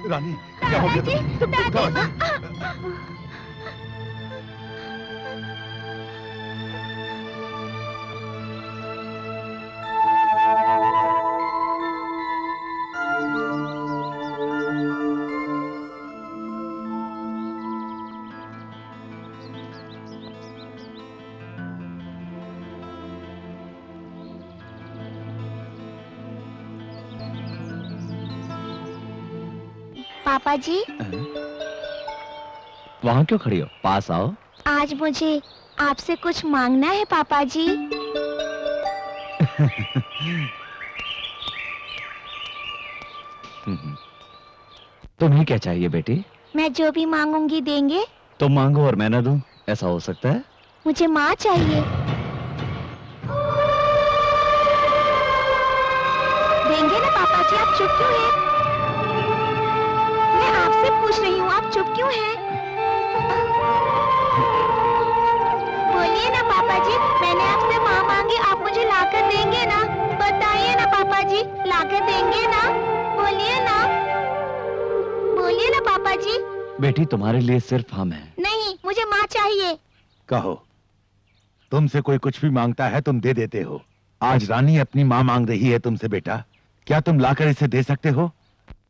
रानी, क्या हो गया तुम्हें? पापा जी, वहां क्यों खड़ी हो? पास आओ। आज मुझे आपसे कुछ मांगना है पापा जी। तुम्हें क्या चाहिए बेटी? मैं जो भी मांगूंगी देंगे? तुम मांगो और मैं ना दूं, ऐसा हो सकता है? मुझे माँ चाहिए। देंगे ना पापा जी? आप चुप क्यों हैं? मैं आपसे पूछ रही हूँ, आप चुप क्यों हैं? बोलिए ना पापा जी, मैंने आपसे माँ मांगी, आप मुझे लाकर देंगे ना? बताइए ना पापा जी, लाकर देंगे ना? बोलिए ना, बोलिए ना पापा जी। बेटी तुम्हारे लिए सिर्फ हम हैं। नहीं, मुझे माँ चाहिए। कहो, तुमसे कोई कुछ भी मांगता है तुम दे देते हो। आज रानी अपनी माँ मांग रही है तुमसे बेटा, क्या तुम लाकर इसे दे सकते हो?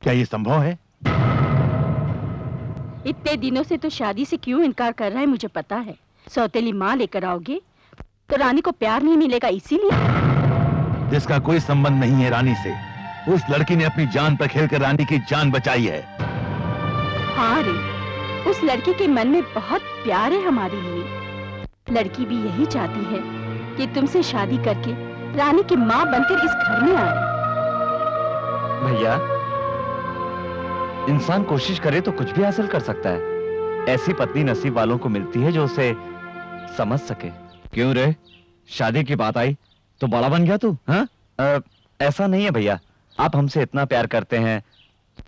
क्या ये संभव है? इतने दिनों से तो शादी से क्यों इनकार कर रहा है मुझे पता है। सौतेली माँ लेकर आओगे तो रानी को प्यार नहीं मिलेगा, इसीलिए। जिसका कोई संबंध नहीं है रानी से, उस लड़की ने अपनी जान पर खेलकर रानी की जान बचाई है। हाँ रे, उस लड़की के मन में बहुत प्यार है हमारे लिए। लड़की भी यही चाहती है कि तुमसे शादी करके रानी की माँ बनकर इस घर में आए। भैया, इंसान कोशिश करे तो कुछ भी हासिल कर सकता है। ऐसी पत्नी नसीब वालों को मिलती है जो उसे समझ सके। क्यों रे, शादी की बात आई तो बड़ा बन गया तू? हाँ? ऐसा नहीं है भैया, आप हमसे इतना प्यार करते हैं,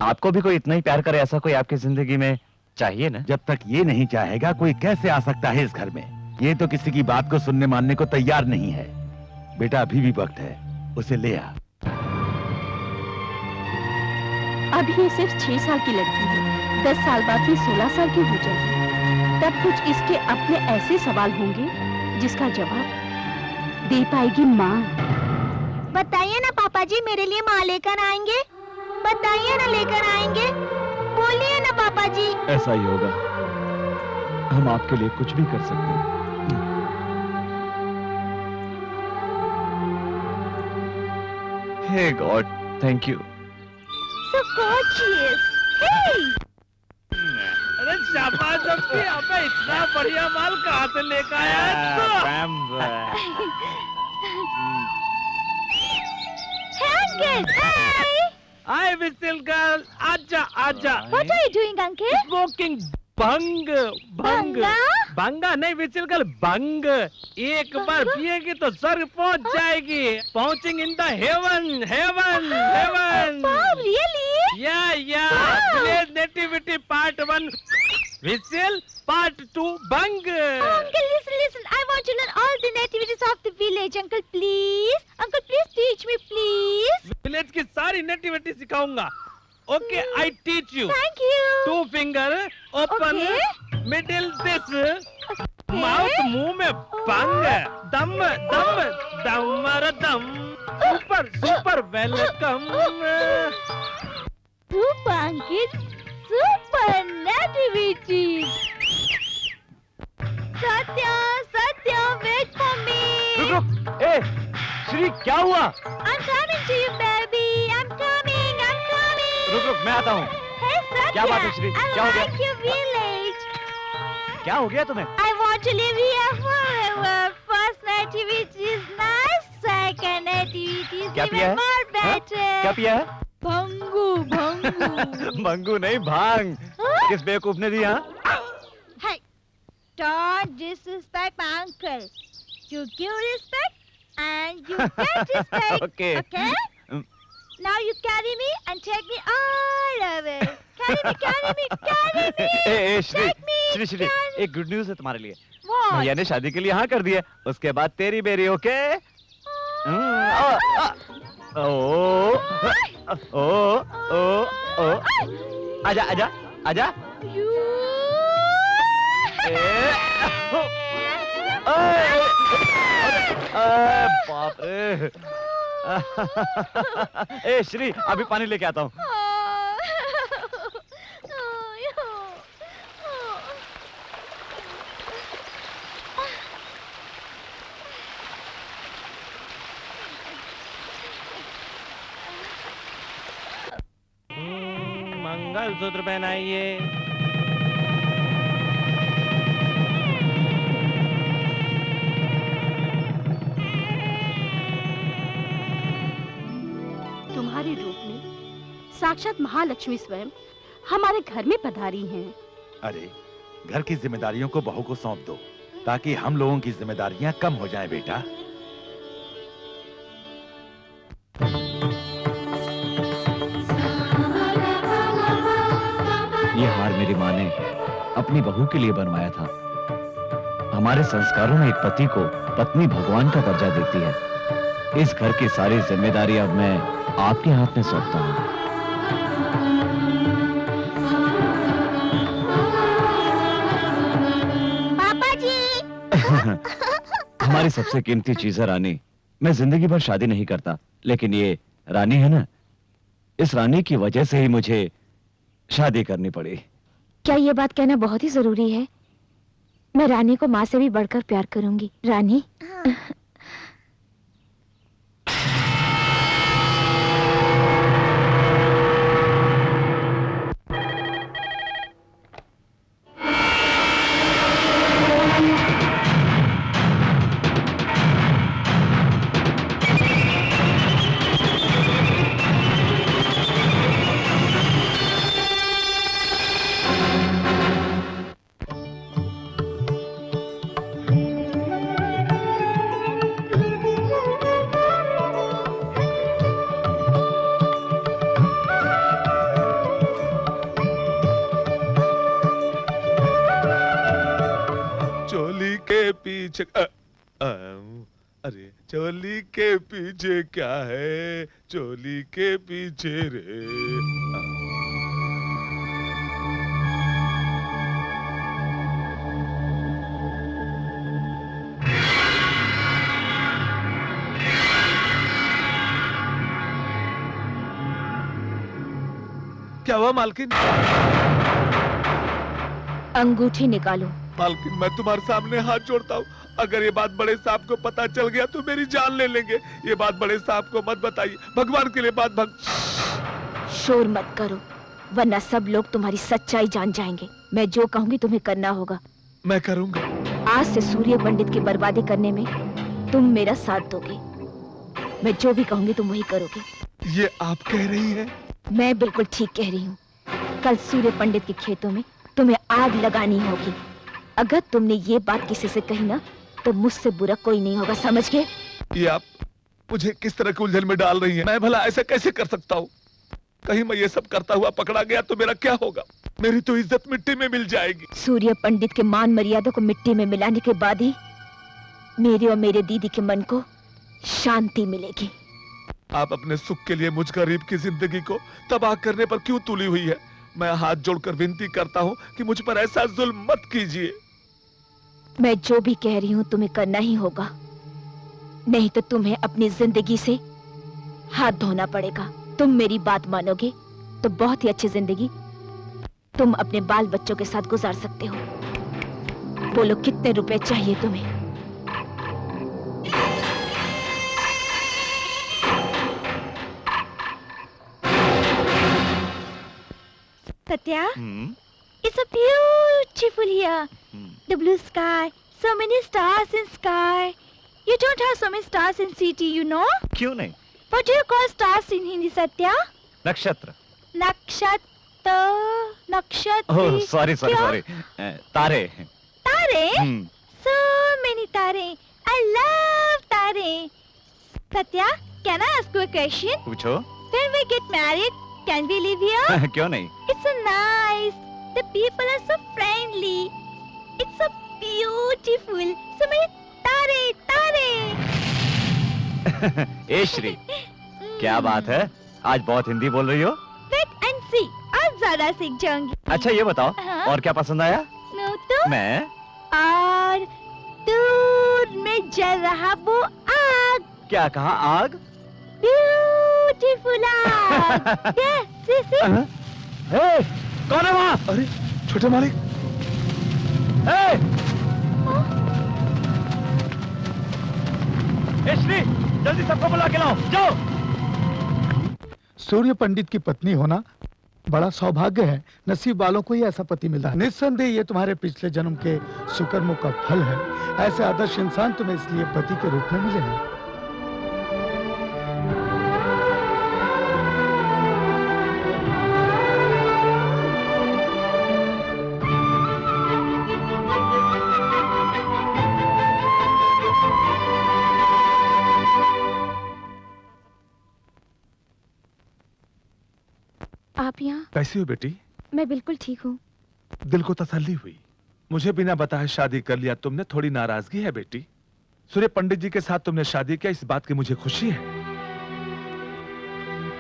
आपको भी कोई इतना ही प्यार करे ऐसा कोई आपकी जिंदगी में चाहिए ना? जब तक ये नहीं चाहेगा कोई कैसे आ सकता है इस घर में? ये तो किसी की बात को सुनने मानने को तैयार नहीं है। बेटा अभी भी वक्त है, उसे ले आ। अभी ये सिर्फ 6 साल की लड़की है, 10 साल बाद ही 16 साल की हो जाएगी। तब कुछ इसके अपने ऐसे सवाल होंगे जिसका जवाब दे पाएगी माँ। बताइए ना पापा जी, मेरे लिए माँ लेकर आएंगे? बताइए ना, लेकर आएंगे? बोलिए ना पापा जी। ऐसा ही होगा, हम आपके लिए कुछ भी कर सकते हैं। Hey God, thank you. So gorgeous. Hey! अरे शाबाश अब्बी, अबे इतना बढ़िया माल कहाँ से लेकर आया? Uncle, hi. हाय विसिल गर्ल, आजा आजा। What are you doing, uncle? Smoking भंग भंग भंगा? भंगा नहीं विसिल गर्ल, भंग। एक बार पिएगी तो स्वर्ग पहुंच जाएगी। पहुंचिंग in the heaven heaven heaven. Wow, really? या village nativity part 1 whistle, part 2 भंग। Uncle, listen. I want to learn all the nativities of the village. Uncle, please. Uncle, please teach me, please. Village की सारी नेटिविटी सिखाऊंगा। Okay, I teach you. Thank you. 2 finger open, middle this, mouth मुंह में बंग, दम दम दमर दम, super super welcome. Super, uncle. Super nativities. Satya, wait for me. रुक, ए, श्री क्या हुआ? I'm coming to you, baby. I'm coming. रुक, मैं आता हूँ। Hey, Satya. क्या बात है, श्री? I क्या हो गया? like your village. क्या हो गया तुम्हें? I want to live here forever. First nativity is nice. Second nativity is क्या पिया even है? more better. क्या पिया है? भंगू. मंगू नहीं, भांग। Huh? किस बेवकूफ ने दी? हाँ, Hey, don't disrespect my uncle. You give respect and you get respect. Okay. Okay? Now you carry me and take me all over. Carry me. ए, Shri, Take me, Shri, carry me. एक गुड न्यूज है तुम्हारे लिए। What? भैया ने शादी के लिए हाँ कर दिया, उसके बाद तेरी बेरी। ओके? ओ, आजा। You. बाप रे। ए श्री, अभी पानी लेके आता हूँ। मंगलसूत्र पहनाइए। तुम्हारे रूप में साक्षात महालक्ष्मी स्वयं हमारे घर में पधारी हैं। अरे घर की जिम्मेदारियों को बहू को सौंप दो ताकि हम लोगों की जिम्मेदारियां कम हो जाएं बेटा। ये हार मेरी माँ ने अपनी बहू के लिए बनवाया था। हमारे संस्कारों में एक पति को पत्नी भगवान का दर्जा देती है। इस घर की सारी जिम्मेदारी अब मैं आपके हाथ में सौंपता हूँ। पापा जी। हमारी सबसे कीमती चीज है रानी। मैं जिंदगी भर शादी नहीं करता, लेकिन ये रानी है ना, इस रानी की वजह से ही मुझे शादी करनी पड़ी। क्या ये बात कहना बहुत ही जरूरी है? मैं रानी को माँ से भी बढ़कर प्यार करूंगी। रानी। चोली के पीछे अरे चोली के पीछे क्या है, चोली के पीछे रे। क्या हुआ मालकिन? अंगूठी निकालो। मालकिन मैं तुम्हारे सामने हाथ जोड़ता हूँ, अगर ये बात बड़े साहब को पता चल गया तो मेरी जान ले लेंगे। ये बात बड़े साहब को मत बताइए, भगवान के लिए बात शोर मत करो, वरना सब लोग तुम्हारी सच्चाई जान जाएंगे। मैं जो कहूंगी तुम्हें करना होगा। मैं करूंगा। आज से सूर्य पंडित की बर्बादी करने में तुम मेरा साथ दोगे। मैं जो भी कहूंगी तुम वही करोगे। ये आप कह रही हैं? मैं बिल्कुल ठीक कह रही हूँ। कल सूर्य पंडित के खेतों में तुम्हें आग लगानी होगी। अगर तुमने ये बात किसी से कही ना तो मुझसे बुरा कोई नहीं होगा, समझ गए? ये आप मुझे किस तरह के उलझन में डाल रही हैं? मैं भला ऐसा कैसे कर सकता हूँ? कहीं मैं ये सब करता हुआ पकड़ा गया तो मेरा क्या होगा? मेरी तो इज्जत मिट्टी में मिल जाएगी। सूर्य पंडित के मान मर्यादा को मिट्टी में मिलाने के बाद ही मेरे और मेरे दीदी के मन को शांति मिलेगी। आप अपने सुख के लिए मुझ गरीब की जिंदगी को तबाह करने पर क्यों तुली हुई है? मैं हाथ जोड़कर विनती करता हूँ कि मुझ पर ऐसा जुल्म मत कीजिए। मैं जो भी कह रही हूँ तुम्हें करना ही होगा, नहीं तो तुम्हें अपनी जिंदगी से हाथ धोना पड़ेगा। तुम मेरी बात मानोगे तो बहुत ही अच्छी जिंदगी तुम अपने बाल बच्चों के साथ गुजार सकते हो। बोलो कितने रुपए चाहिए तुम्हें? Satya, it's so beautiful here. The blue sky, so many stars in sky. You don't have so many stars in city, you know? क्यों नहीं? What do you call stars in Hindi, Satya? नक्षत्र। Nakshatra, nakshatra. Oh sorry sorry क्या? सॉरी, तारे। तारे? So many tare. I love tare. Satya, can I ask you a question? पूछो। When we get married, can we live here? क्यों नहीं? It's so nice. The people are so friendly. It's so beautiful. So many tare, tare. ए श्री, क्या बात है? आज बहुत हिंदी बोल रही हो? Wait and see. आज ज़्यादा सीख जाऊंगी। अच्छा ये बताओ, हाँ? और क्या पसंद आया? No, तो? मैं? और दूर में जल रहा वो आग। क्या कहा? आग? Beautiful आग। Yes, see. हे, कौन है वहाँ? अरे छोटे मालिक। श्री, जल्दी सबको बुला के लाओ, जाओ। सूर्य पंडित की पत्नी होना बड़ा सौभाग्य है। नसीब वालों को ही ऐसा पति मिला है। निस्संदेह ये तुम्हारे पिछले जन्म के सुकर्मों का फल है। ऐसे आदर्श इंसान तुम्हें इसलिए पति के रूप में मिले हैं। आप यहाँ? कैसी हो बेटी? मैं बिल्कुल ठीक हूँ। दिल को तसल्ली हुई। मुझे बिना बताए शादी कर लिया तुमने, थोड़ी नाराजगी है बेटी? सूर्य पंडित जी के साथ तुमने शादी किया, इस बात की मुझे खुशी है।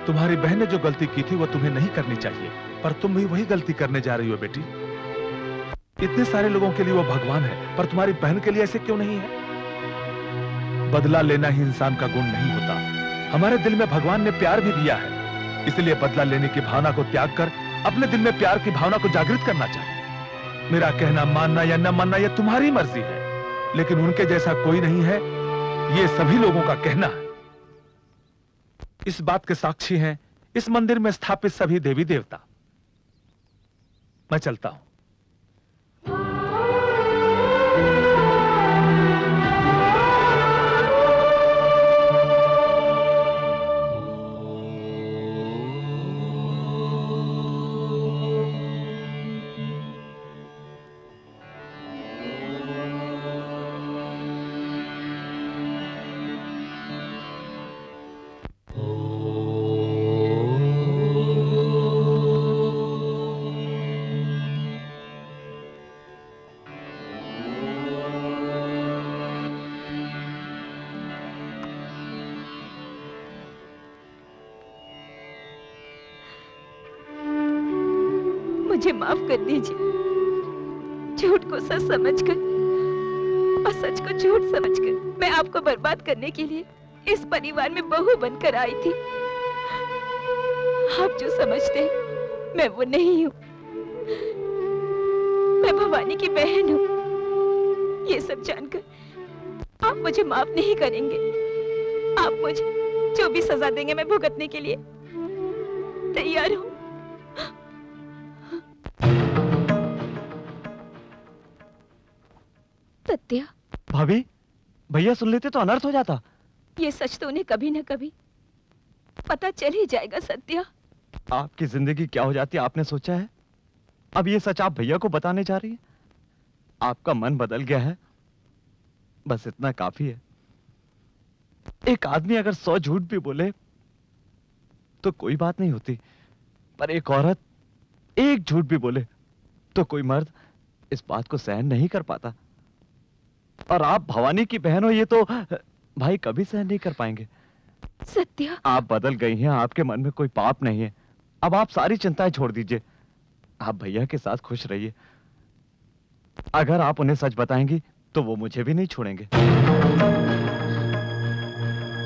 तुम्हारी बहन ने जो गलती की थी वो तुम्हें नहीं करनी चाहिए, पर तुम भी वही गलती करने जा रही हो बेटी। इतने सारे लोगों के लिए वो भगवान है, पर तुम्हारी बहन के लिए ऐसे क्यों नहीं है? बदला लेना ही इंसान का गुण नहीं होता। हमारे दिल में भगवान ने प्यार भी दिया है, इसलिए बदला लेने की भावना को त्याग कर अपने दिल में प्यार की भावना को जागृत करना चाहिए। मेरा कहना मानना या न मानना यह तुम्हारी मर्जी है, लेकिन उनके जैसा कोई नहीं है, ये सभी लोगों का कहना है। इस बात के साक्षी हैं इस मंदिर में स्थापित सभी देवी देवता। मैं चलता हूं। मुझे माफ कर दीजिए। झूठ को सच समझकर और सच को झूठ समझकर मैं आपको बर्बाद करने के लिए इस परिवार में बहू बनकर आई थी। आप जो समझते हैं मैं वो नहीं हूँ। मैं भवानी की बहन हूँ। ये सब जानकर आप मुझे माफ नहीं करेंगे। आप मुझे जो भी सजा देंगे मैं भुगतने के लिए तैयार हूँ। सत्या, भाभी, भैया सुन लेते तो अनर्थ हो जाता। ये सच तो उन्हें कभी न कभी पता चल ही जाएगा। सत्या, आपकी जिंदगी क्या हो जाती आपने सोचा है? अब ये सच आप भैया को बताने जा रही है? आपका मन बदल गया है, बस इतना काफी है। एक आदमी अगर 100 झूठ भी बोले तो कोई बात नहीं होती, पर एक औरत एक झूठ भी बोले तो कोई मर्द इस बात को सहन नहीं कर पाता। और आप भवानी की बहन हो, ये तो भाई कभी सहन नहीं कर पाएंगे। सत्या, आप बदल गई हैं, आपके मन में कोई पाप नहीं है। अब आप सारी चिंताएं छोड़ दीजिए, आप भैया के साथ खुश रहिए। अगर आप उन्हें सच बताएंगी तो वो मुझे भी नहीं छोड़ेंगे।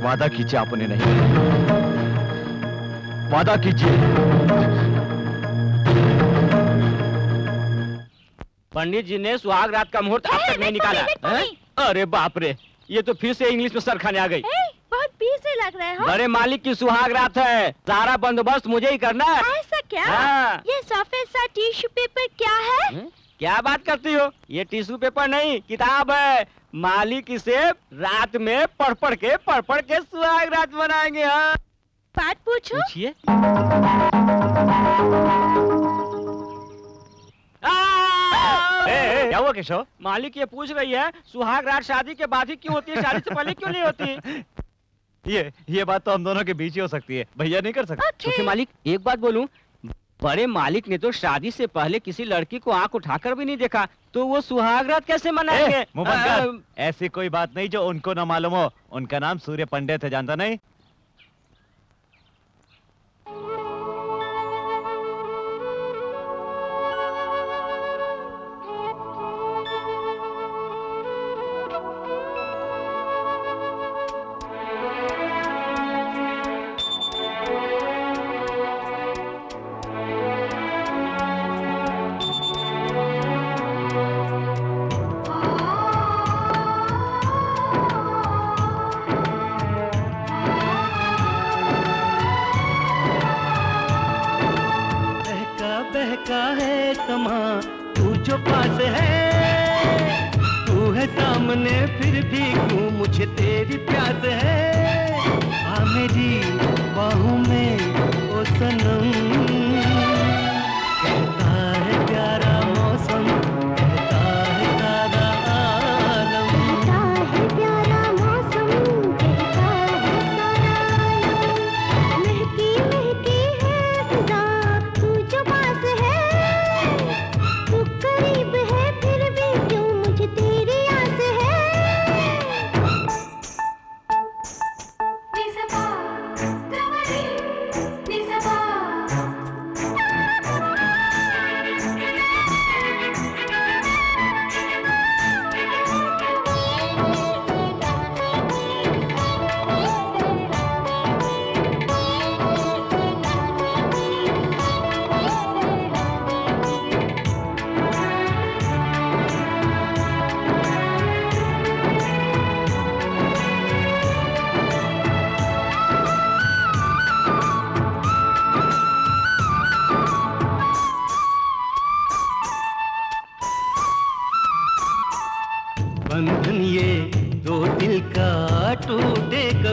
वादा कीजिए आप उन्हें नहीं, वादा कीजिए। पंडित जी ने सुहाग रात का मुहूर्त अब तक नहीं निकाला। अरे बाप रे, ये तो फिर से इंग्लिश में सर खाने आ गई। बहुत पीछे लग रहे हो। बड़े मालिक की सुहाग रात है, सारा बंदोबस्त मुझे ही करना है। ऐसा क्या? हाँ। ये सफेद सा टिश्यू पेपर क्या है? क्या बात करती हो? ये टिश्यू पेपर नहीं, किताब है। मालिक इसे रात में पढ़ पढ़ के सुहाग रात बनाएंगे। हाँ, बात पूछो। पूछिए। क्या हुआ केशव? मालिक ये पूछ रही है सुहाग रात शादी के बाद ही क्यों होती है, शादी से पहले क्यों नहीं होती? ये बात तो हम दोनों के बीच ही हो सकती है, भैया नहीं कर सकते। छोटे मालिक, एक बात बोलूं, बड़े मालिक ने तो शादी से पहले किसी लड़की को आंख उठाकर भी नहीं देखा, तो वो सुहाग रात कैसे मनाएंगे? मुंह बंद कर। ऐसी कोई बात नहीं जो उनको ना मालूम हो। उनका नाम सूर्य पंडित है, जानता नहीं? बहका है समा, तू जो पास है, तू है सामने फिर भी क्यों मुझे तेरी प्यास है। आ मेरी बाहों में ओ सनम, कहता है प्यारा मौसम, कहता है सारा आलम, कहता है प्यारा मौसम, कहता है सारा आलम। महकी महकी है फिजा,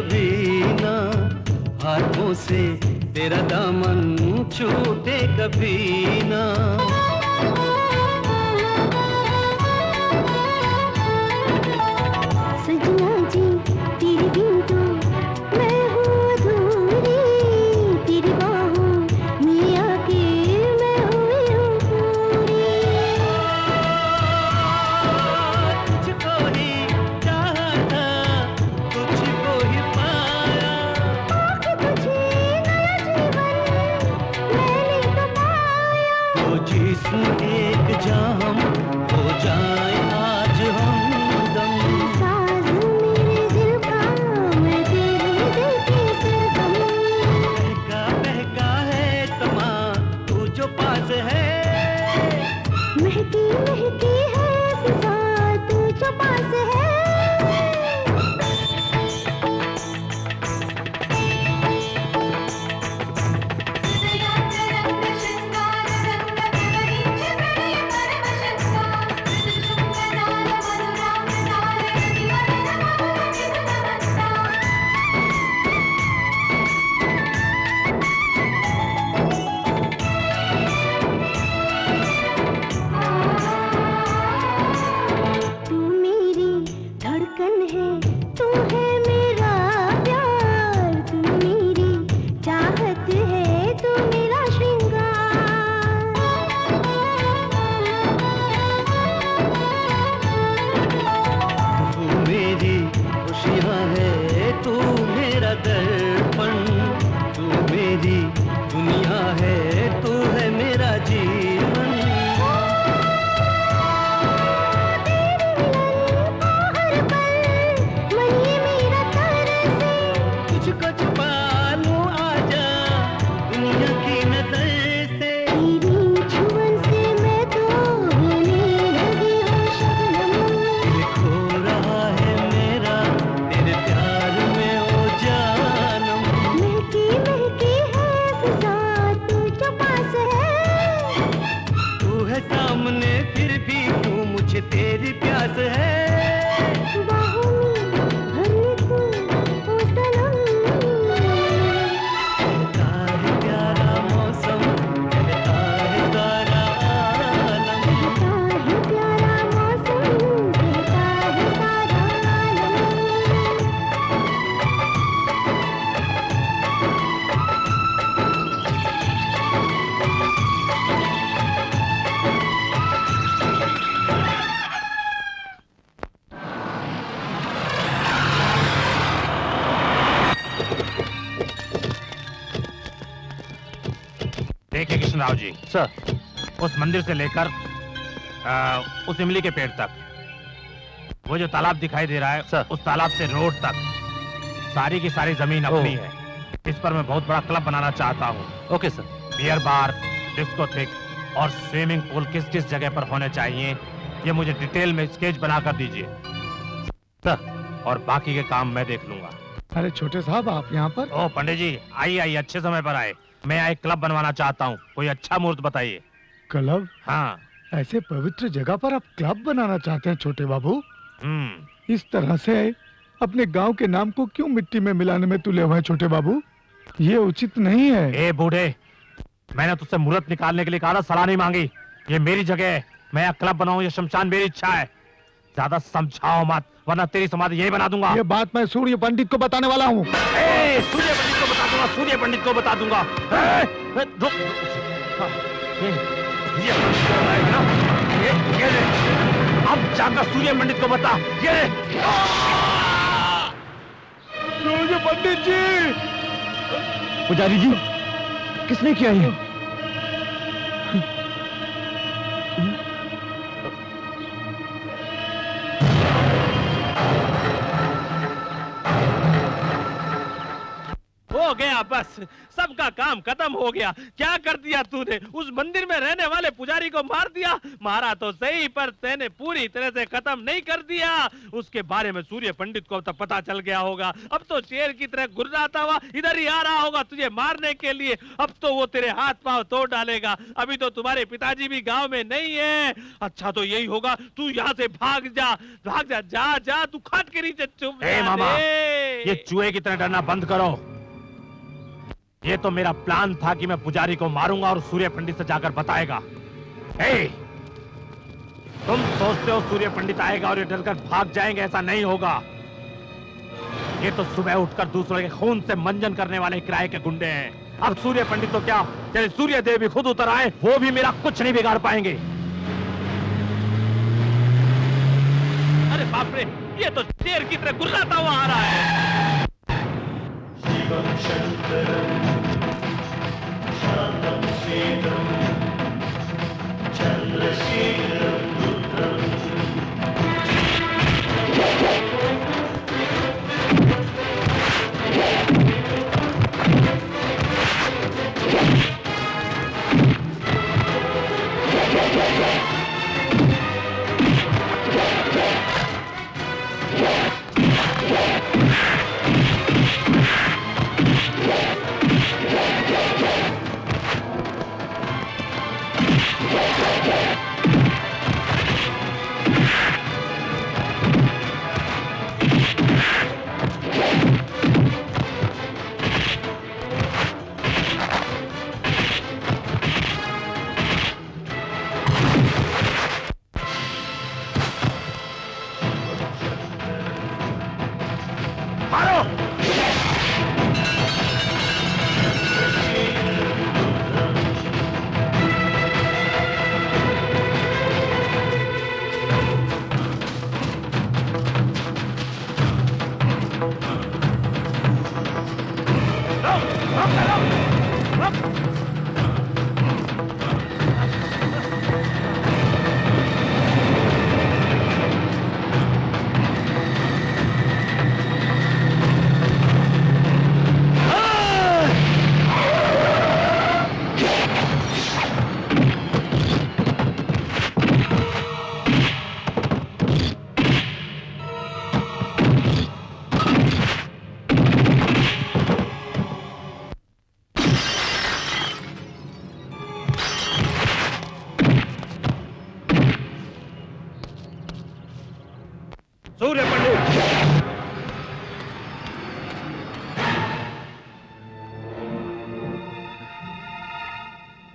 कभी ना, हाथों से तेरा दामन छूटे कभी ना। सजना जी तेरे बिन तो मैं हूँ अधूरी, तेरी बाहों में आके मैं हुई हूँ पूरी। तुझको ही चाहा था, तुझको ही पाया, आके तुझे नया जीवन मैंने तो पाया। तो जिस्म एक जहां हो जाए आज हमदम, साज मेरे दिल का मैं तेरे दिल की सरगम। बहका बहका है समा तू जो पास है, महकी महकी है फिजा तू जो पास है। तू मेरी धड़कन है, तू है मेरा प्यार, तू मेरी चाहत है, तू मेरा श्रृंगार। तू मेरी खुशियाँ है, तू मेरा दर्पण, तू मेरी दुनिया है, तू है मेरा जीवन। मन ये मेरा तरस है, तुझको छुपा लूं आजा दुनिया की नजर से। तेरी छुअन से मैं तो होने लगी हूँ शबनम। दिल खो रहा है मेरा तेरे प्यार में ओ जानम। महकी महकी है फिजा तू जो पास है। तू है सामने फिर भी क्यों मुझे तेरी प्यास है। बाहों में भरने को ओ सनम। कहता है प्यारा मौसम, कहता है सारा आलम। कहता है प्यारा मौसम, कहता है सारा आलम। देखिए कृष्णराव जी सर, उस मंदिर से लेकर उस इमली के पेड़ तक, वो जो तालाब दिखाई दे रहा है सर, उस तालाब से रोड तक सारी की सारी जमीन अपनी है। इस पर मैं बहुत बड़ा क्लब बनाना चाहता हूँ। Okay sir. Beer bar, discotheque और स्विमिंग पूल किस किस जगह पर होने चाहिए, ये मुझे डिटेल में स्केच बनाकर दीजिए सर, और बाकी के काम मैं देख लूंगा। अरे छोटे साहब आप यहाँ पर? ओ पंडित जी, आइए आइए, अच्छे समय पर आए। मैं यहाँ एक क्लब बनवाना चाहता हूँ, कोई अच्छा मुहूर्त बताइए। क्लब? हाँ। ऐसे पवित्र जगह पर आप क्लब बनाना चाहते हैं छोटे बाबू? इस तरह से अपने गांव के नाम को क्यों मिट्टी में मिलाने में तुले हुए हैं छोटे बाबू? ये उचित नहीं है। ए बूढ़े, मैंने तुझसे मुहूर्त निकालने के लिए कहा था, सलाह नहीं मांगी। ये मेरी जगह है, मैं यहाँ क्लब बनाऊं, ये शमशान मेरी इच्छा है। ज्यादा समझाओ मत, वरना तेरी समाधि यही बना दूंगा। ये बात मैं सूर्य पंडित को बताने वाला हूँ। सूर्य पंडित को बता दूंगा, सूर्य पंडित को बता दूंगा। अब जाकर सूर्य पंडित को बता। ये सूर्य पंडित जी! पुजारी जी, किसने किया ये? हो गया बस, सबका काम खत्म हो गया। क्या कर दिया तूने? उस मंदिर में रहने वाले पुजारी को मार दिया। मारा तो सही, पर तेने पूरी तरह से खत्म नहीं कर दिया। उसके बारे में सूर्य पंडित को तो पता चल गया होगा। अब तो शेर की तरह गुर्राता हुआ इधर ही आ रहा होगा तुझे मारने के लिए। अब तो वो तेरे हाथ पांव तोड़ डालेगा। अभी तो तुम्हारे पिताजी भी गांव में नहीं है। अच्छा तो यही होगा, तू यहाँ से भाग जा, भाग जा, जा जा, तू खाट के नीचे चुप जा। मामा, ये चूहे की तरह डरना बंद करो। ये तो मेरा प्लान था कि मैं पुजारी को मारूंगा और सूर्य पंडित से जाकर बताएगा। तुम सोचते हो सूर्य पंडित आएगा और ये डरकर भाग जाएंगे? ऐसा नहीं होगा। ये तो सुबह उठकर दूसरे के खून से मंजन करने वाले किराए के गुंडे हैं। अब सूर्य पंडित तो क्या, चले सूर्य देव भी खुद उतर आए, वो भी मेरा कुछ नहीं बिगाड़ पाएंगे। अरे बाप रे, ये तो शेर की तरह गुर्राता हुआ आ रहा है। शिवं शंकरं शांतं शीतलं चंद्रशेखरं रुद्रं। सूर्य पंडित,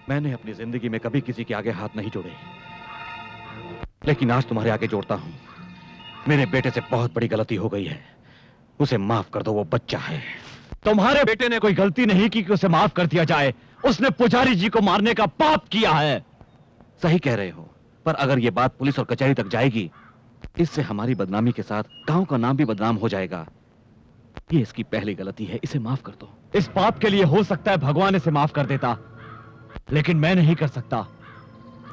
मैंने अपनी जिंदगी में कभी किसी के आगे हाथ नहीं जोड़े, लेकिन आज तुम्हारे आगे जोड़ता हूं। मेरे बेटे से बहुत बड़ी गलती हो गई है, उसे माफ कर दो, वो बच्चा है। तुम्हारे बेटे ने कोई गलती नहीं की कि उसे माफ कर दिया जाए। उसने पुजारी जी को मारने का पाप किया है। सही कह रहे हो, पर अगर ये बात पुलिस और कचहरी तक जाएगी, इससे हमारी बदनामी के साथ गांव का नाम भी बदनाम हो जाएगा। ये इसकी पहली गलती है, इसे माफ कर दो। इस पाप के लिए हो सकता है भगवान इसे माफ कर देता, लेकिन मैं नहीं कर सकता।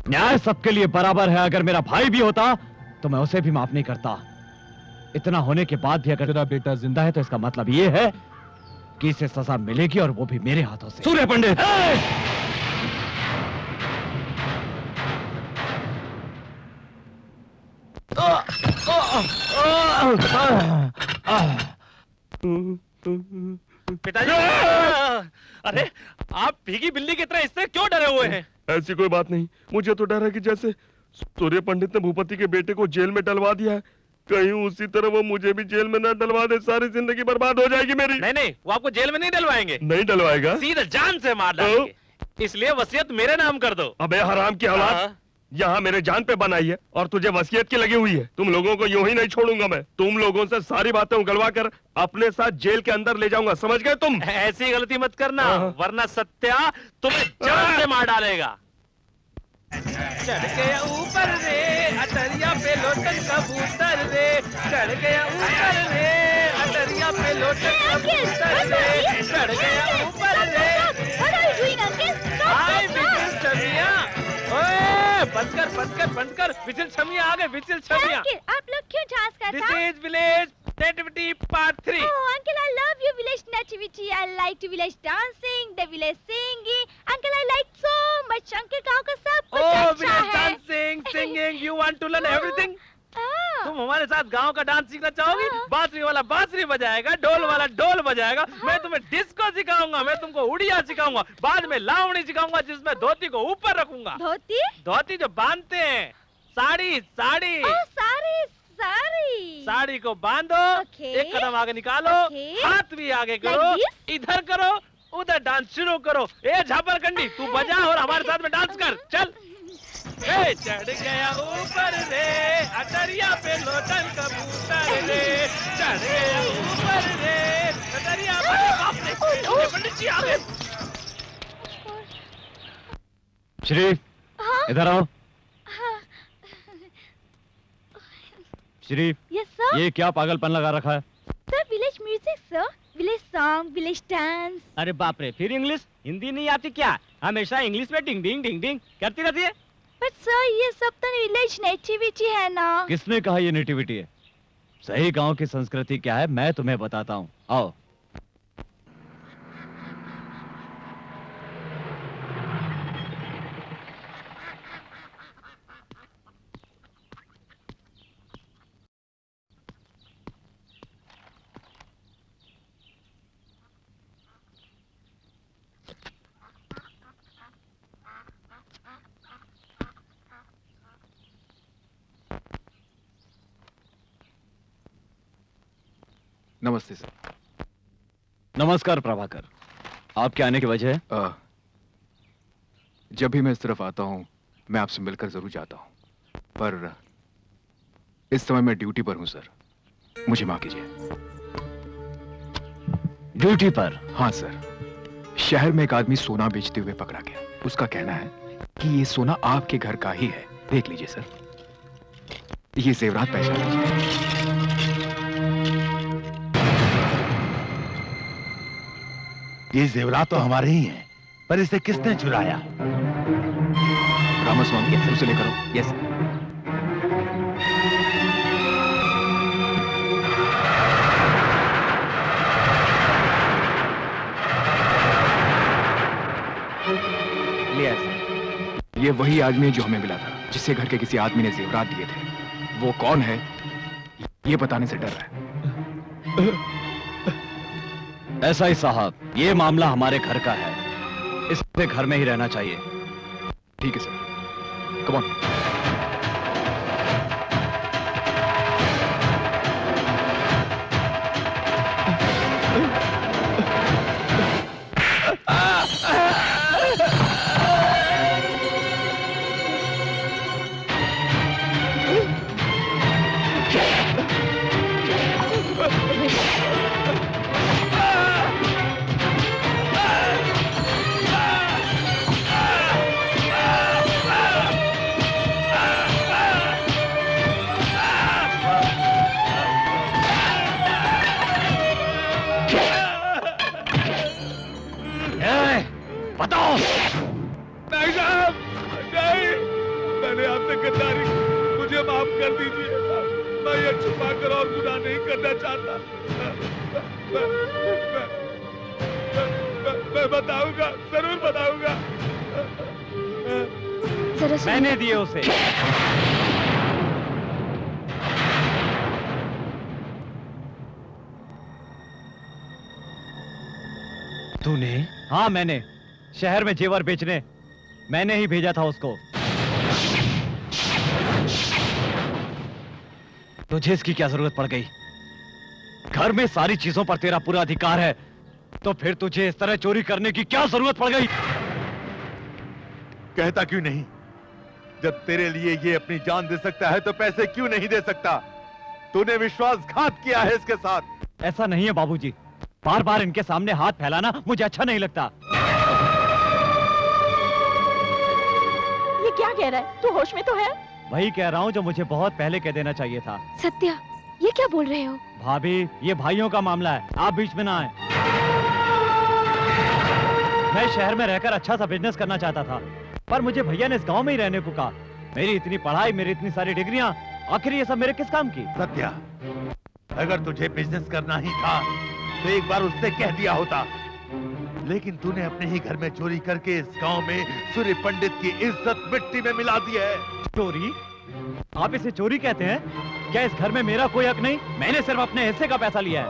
न्याय सबके लिए बराबर है। अगर मेरा भाई भी होता तो मैं उसे भी माफ नहीं करता। इतना होने के बाद भी अगर तेरा बेटा जिंदा है तो इसका मतलब ये है कि इसे सजा मिलेगी, और वो भी मेरे हाथों से। सूर्य पंडित, पिताजी, अरे आप भीगी बिल्ली की तरह इससे क्यों डरे हुए हैं? ऐसी कोई बात नहीं, मुझे तो डर है कि जैसे सूर्य पंडित ने भूपति के बेटे को जेल में डलवा दिया है, कहीं उसी तरह वो मुझे भी जेल में न डलवा दे। सारी जिंदगी बर्बाद हो जाएगी मेरी। नहीं नहीं, वो आपको जेल में नहीं डलवाएंगे। नहीं डलवाएगा, सीधा जान से मार डालेंगे। इसलिए वसीयत मेरे नाम कर दो। अबे हराम की औलाद, यहाँ मेरे जान पे बनाई है और तुझे वसीयत की लगी हुई है। तुम लोगों को यूं ही नहीं छोड़ूंगा मैं। तुम लोगों से सारी बातें उगलवा कर अपने साथ जेल के अंदर ले जाऊंगा, समझ गए तुम? ऐसी गलती मत करना, वरना सत्या तुम्हें जान से मार डालेगा। चढ़ गया ऊपर रे अटरिया पे लोटन कबूतर रे, चढ़ गया ऊपर रे अटरिया पे लोटन कबूतर रे, चढ़ गया ऊपर रे। हाय विजिल छमिया, ओए बंद कर बंद कर बंद कर। विजिल छमिया आ गए, विजिल छमिया। आप लोग क्यों झांस कर? This is village Nativity Part 3. Oh, Uncle, I love your village nativity. I like to village dancing, the village singing. Uncle, I like so much. Uncle, गाँव का सब कुछ Oh, अच्छा village है. dancing, singing. You want to learn everything? हाँ. तुम हमारे साथ गांव का डांस सीखना चाहोगी? बांसुरी वाला बांसुरी बजाएगा, ढोल वाला ढोल बजाएगा. मैं तुम्हें डिस्को सिखाऊंगा, मैं तुमको उड़िया सिखाऊंगा, बाद में लावणी सिखाऊंगा जिसमें धोती को ऊपर रखूंगा. धोती? धोती जो बांधते हैं. साड़ी साड़ी. Oh, साड़ी साड़ी. साड़ी को बांधो. एक कदम आगे निकालो. हाथ भी आगे करो. इधर करो, उधर डांस शुरू करो. ए झापरकंडी, तू बजा और हमारे साथ में डांस कर. चल. ए चढ़ गया ऊपर रे, अटरिया पे लोटन कबूतर रे. चढ़ गया ऊपर रे, अटरिया पे. बाप रे, पंडित जी आ गए. श्री, इधर आओ. Shri, Yes, sir. ये क्या पागलपन लगा रखा है? Sir, village music, sir. Village song, village dance. अरे बाप रे, फिर इंग्लिश? हिंदी नहीं आती क्या? हमेशा इंग्लिश में डिंग डिंग डिंग डिंग करती रहती है. But sir, ये सब तो village nativity है ना. किसने कहा ये नेटिविटी है? सही गांव की संस्कृति क्या है मैं तुम्हें बताता हूँ. आओ. नमस्ते सर. नमस्कार प्रभाकर. आपके आने की वजह है? जब भी मैं इस तरफ आता हूँ मैं आपसे मिलकर जरूर जाता हूँ, पर इस समय मैं ड्यूटी पर हूँ सर. मुझे माफ कीजिए. ड्यूटी पर? हाँ सर. शहर में एक आदमी सोना बेचते हुए पकड़ा गया. उसका कहना है कि ये सोना आपके घर का ही है. देख लीजिए सर, ये जेवरात पहचान लीजिए. ये जेवरात तो हमारे ही हैं, पर इसे किसने चुराया? रामास्वामी, उसे लेकर आओ. यस. ये वही आदमी है जो हमें मिला था, जिससे घर के किसी आदमी ने जेवरात दिए थे. वो कौन है ये बताने से डर रहा है. ऐसा ही साहब, ये मामला हमारे घर का है. इसे घर में ही रहना चाहिए. ठीक है सर. Come on. बताओ. नहीं साहब, नहीं. मैंने आपसे गद्दारी की. मुझे माफ कर दीजिए. मैं ये छुपा कर और गुनाह नहीं करना चाहता. मैं बताऊंगा, जरूर बताऊंगा. मैंने दिए उसे. तूने? हाँ मैंने. शहर में जेवर बेचने मैंने ही भेजा था उसको. तुझे इसकी क्या जरूरत पड़ गई? घर में सारी चीजों पर तेरा पूरा अधिकार है, तो फिर तुझे इस तरह चोरी करने की क्या जरूरत पड़ गई? कहता क्यों नहीं? जब तेरे लिए ये अपनी जान दे सकता है तो पैसे क्यों नहीं दे सकता? तूने विश्वासघात किया है इसके साथ. ऐसा नहीं है बाबूजी. बार बार इनके सामने हाथ फैलाना मुझे अच्छा नहीं लगता. ये क्या कह रहा है? तू होश में तो है? वही कह रहा हूँ जो मुझे बहुत पहले कह देना चाहिए था. सत्या, ये क्या बोल रहे हो? भाभी, ये भाइयों का मामला है, आप बीच में ना आए. मैं शहर में रहकर अच्छा सा बिजनेस करना चाहता था, पर मुझे भैया ने इस गांव में ही रहने को कहा. मेरी इतनी पढ़ाई, मेरी इतनी सारी डिग्रियां, आखिर ये सब मेरे किस काम की? सत्या, अगर तुझे बिजनेस करना ही था तो एक बार उससे कह दिया होता, लेकिन तूने अपने ही घर में चोरी करके इस गांव में सूर्य पंडित की इज्जत मिट्टी में मिला दी है। चोरी? आप इसे चोरी कहते हैं? क्या इस घर में मेरा कोई हक नहीं? मैंने सिर्फ अपने हिस्से का पैसा लिया है।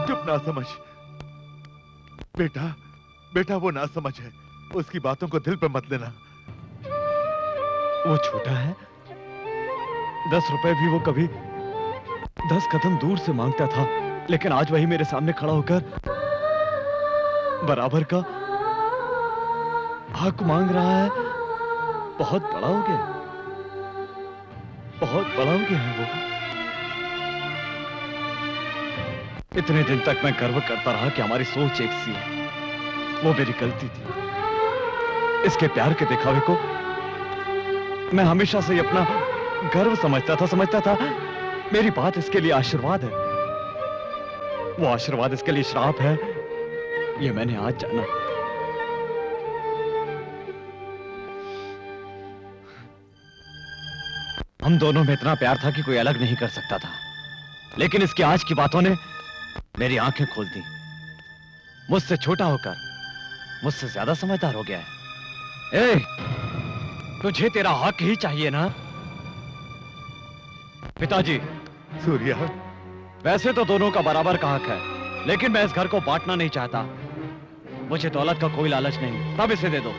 चुप ना समझ बेटा, बेटा वो ना समझ है, उसकी बातों को दिल पे मत लेना। वो छोटा है, 10 रुपए भी वो कभी 10 कदम दूर से मांगता था, लेकिन आज वही मेरे सामने खड़ा होकर बराबर का हक मांग रहा है। बहुत बड़ा हो गया, बहुत बड़ा हो गया है वो। इतने दिन तक मैं गर्व करता रहा कि हमारी सोच एक सी है, वो मेरी गलती थी। इसके प्यार के दिखावे को मैं हमेशा से अपना गर्व समझता था। मेरी बात इसके लिए आशीर्वाद है, वो आशीर्वाद इसके लिए श्राप है, ये मैंने आज जाना। हम दोनों में इतना प्यार था कि कोई अलग नहीं कर सकता था, लेकिन इसकी आज की बातों ने मेरी आंखें खोल दी। मुझसे छोटा होकर मुझसे ज्यादा समझदार हो गया है। ए, तुझे तेरा हक ही चाहिए ना? पिताजी। सूर्या, वैसे तो दोनों का बराबर का हक है, लेकिन मैं इस घर को बांटना नहीं चाहता। मुझे दौलत का कोई लालच नहीं, तब इसे दे दो।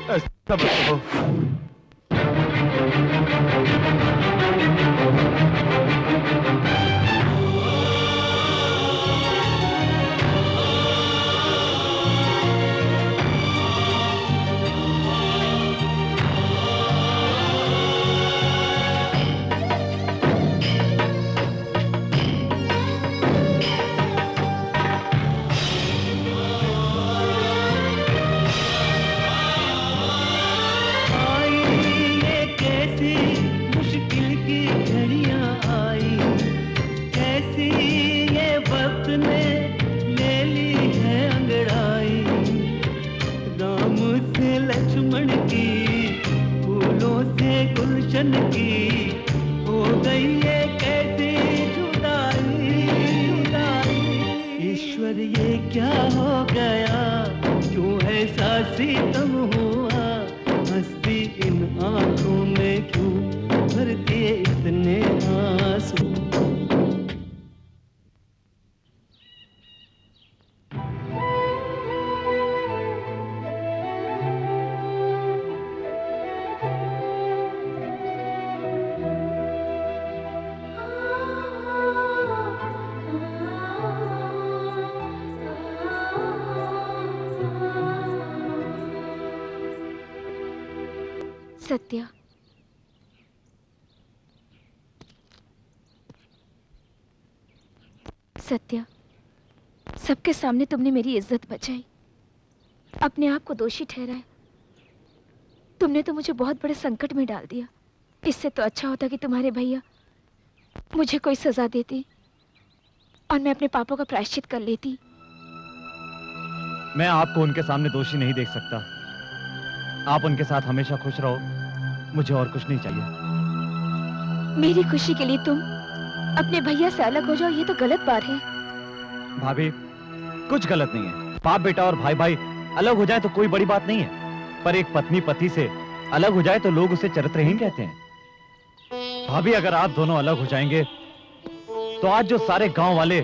सत्या, सत्या, सबके सामने तुमने मेरी इज्जत बचाई, अपने आप को दोषी ठहराया। तुमने तो मुझे बहुत बड़े संकट में डाल दिया। इससे तो अच्छा होता कि तुम्हारे भैया मुझे कोई सजा देते और मैं अपने पापों का प्रायश्चित कर लेती। मैं आपको उनके सामने दोषी नहीं देख सकता। आप उनके साथ हमेशा खुश रहो, मुझे और कुछ नहीं चाहिए। मेरी खुशी के लिए तुम अपने भैया से अलग हो जाओ, ये तो गलत बात है। भाभी, कुछ गलत नहीं है। बाप बेटा और भाई भाई अलग हो जाए तो कोई बड़ी बात नहीं है, पर एक पत्नी पति से अलग हो जाए तो लोग उसे चरित्रहीन कहते हैं। भाभी, अगर आप दोनों अलग हो जाएंगे तो आज जो सारे गांव वाले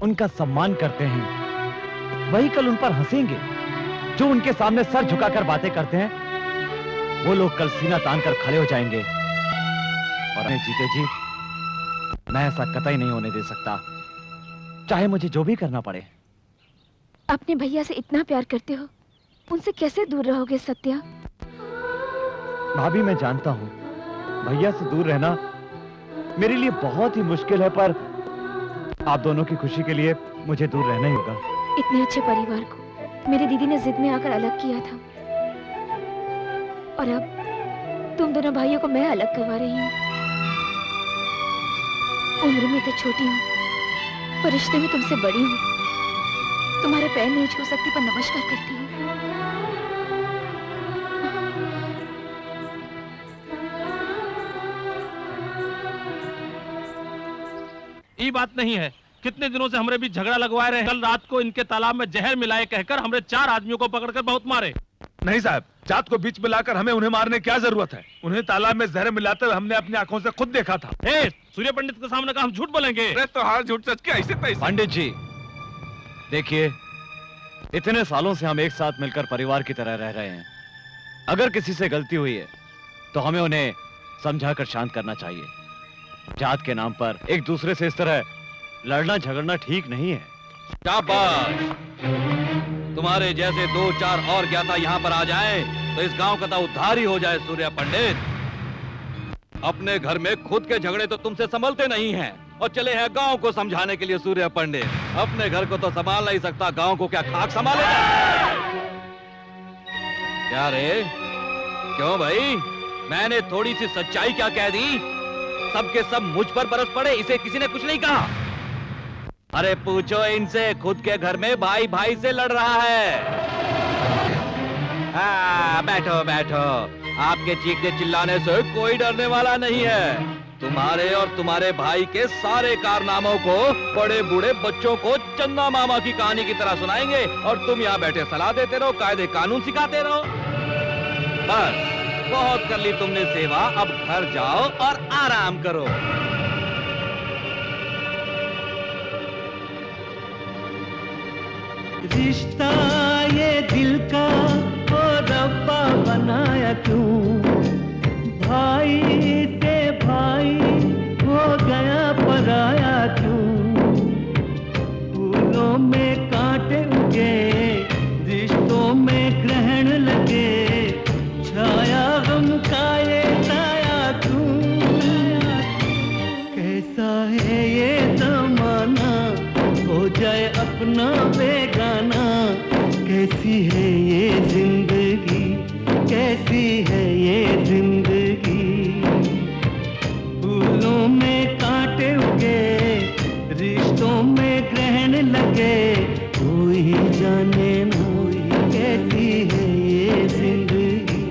उनका सम्मान करते हैं, वही कल उन पर हंसेंगे। जो उनके सामने सर झुकाकर बातें करते हैं, वो लोग कल सीना तान कर खड़े हो जाएंगे। और जीते जी मैं ऐसा कतई नहीं होने दे सकता, चाहे मुझे जो भी करना पड़े। अपने भैया से इतना प्यार करते हो, उनसे कैसे दूर रहोगे सत्या? भाभी, मैं जानता हूँ भैया से दूर रहना मेरे लिए बहुत ही मुश्किल है, पर आप दोनों की खुशी के लिए मुझे दूर रहना ही होगा। इतने अच्छे परिवार को मेरी दीदी ने जिद में आकर अलग किया था, और अब तुम दोनों भाइयों को मैं अलग करवा रही हूँ। उम्र में तो छोटी हूँ, पर रिश्ते में तुमसे बड़ी हूँ। तुम्हारे पैर नहीं छू सकती, पर नमस्कार करती हूँ। ये बात नहीं है। कितने दिनों से हमरे बीच झगड़ा लगवा रहे हैं। कल रात को इनके तालाब में जहर मिलाए कहकर हमरे 4 आदमियों को पकड़कर बहुत मारे। नहीं साहब, जात को बीच में लाकर हमें उन्हें मारने की क्या जरूरत है? उन्हें तालाब में जहर मिलाते हुए हमने अपनी आंखों से खुद देखा था। सूर्य पंडित के सामने का हम झूठ बोलेंगे? अरे तो हार झूठ सच के ऐसे तैसे। पंडित जी देखिए, इतने सालों से हम एक साथ मिलकर परिवार की तरह रह रहे हैं। अगर किसी से गलती हुई है तो हमें उन्हें समझाकर शांत करना चाहिए। जात के नाम पर एक दूसरे से इस तरह लड़ना झगड़ना ठीक नहीं है। शाबाश! तुम्हारे जैसे 2-4 और ज्ञाता यहाँ पर आ जाएं, तो इस गांव का तो उद्धार ही हो जाए। सूर्य पंडित, अपने घर में खुद के झगड़े तो तुमसे संभलते नहीं हैं और चले हैं गांव को समझाने के लिए। सूर्य पंडित अपने घर को तो संभाल नहीं सकता, गांव को क्या खाक संभालेगा? क्या रे, क्यों भाई? मैंने थोड़ी सी सच्चाई क्या कह दी? सबके सब मुझ पर बरस पड़े, इसे किसी ने कुछ नहीं कहा। अरे पूछो इनसे, खुद के घर में भाई भाई से लड़ रहा है। बैठो बैठो, आपके चीखने चिल्लाने से कोई डरने वाला नहीं है। तुम्हारे और तुम्हारे भाई के सारे कारनामों को बड़े बूढ़े बच्चों को चंदा मामा की कहानी की तरह सुनाएंगे और तुम यहाँ बैठे सलाह देते रहो, कायदे कानून सिखाते रहो। बस बहुत कर ली तुमने सेवा, अब घर जाओ और आराम करो। रिश्ता ये दिल का ओ रब्बा बनाया क्यों? भाई से भाई हो गया पराया क्यों? फूलों में कांटे उगे, रिश्तों में ग्रहण लगे, छाया गम का ये साया क्यों? कैसा है ये जमाना, हो जाए अपना बेगाना। कैसी है ये जिंदगी, कैसी है ये जिंदगी? फूलों में कांटे उगे, रिश्तों में ग्रहण लगे, कोई जाने ना कैसी है ये जिंदगी।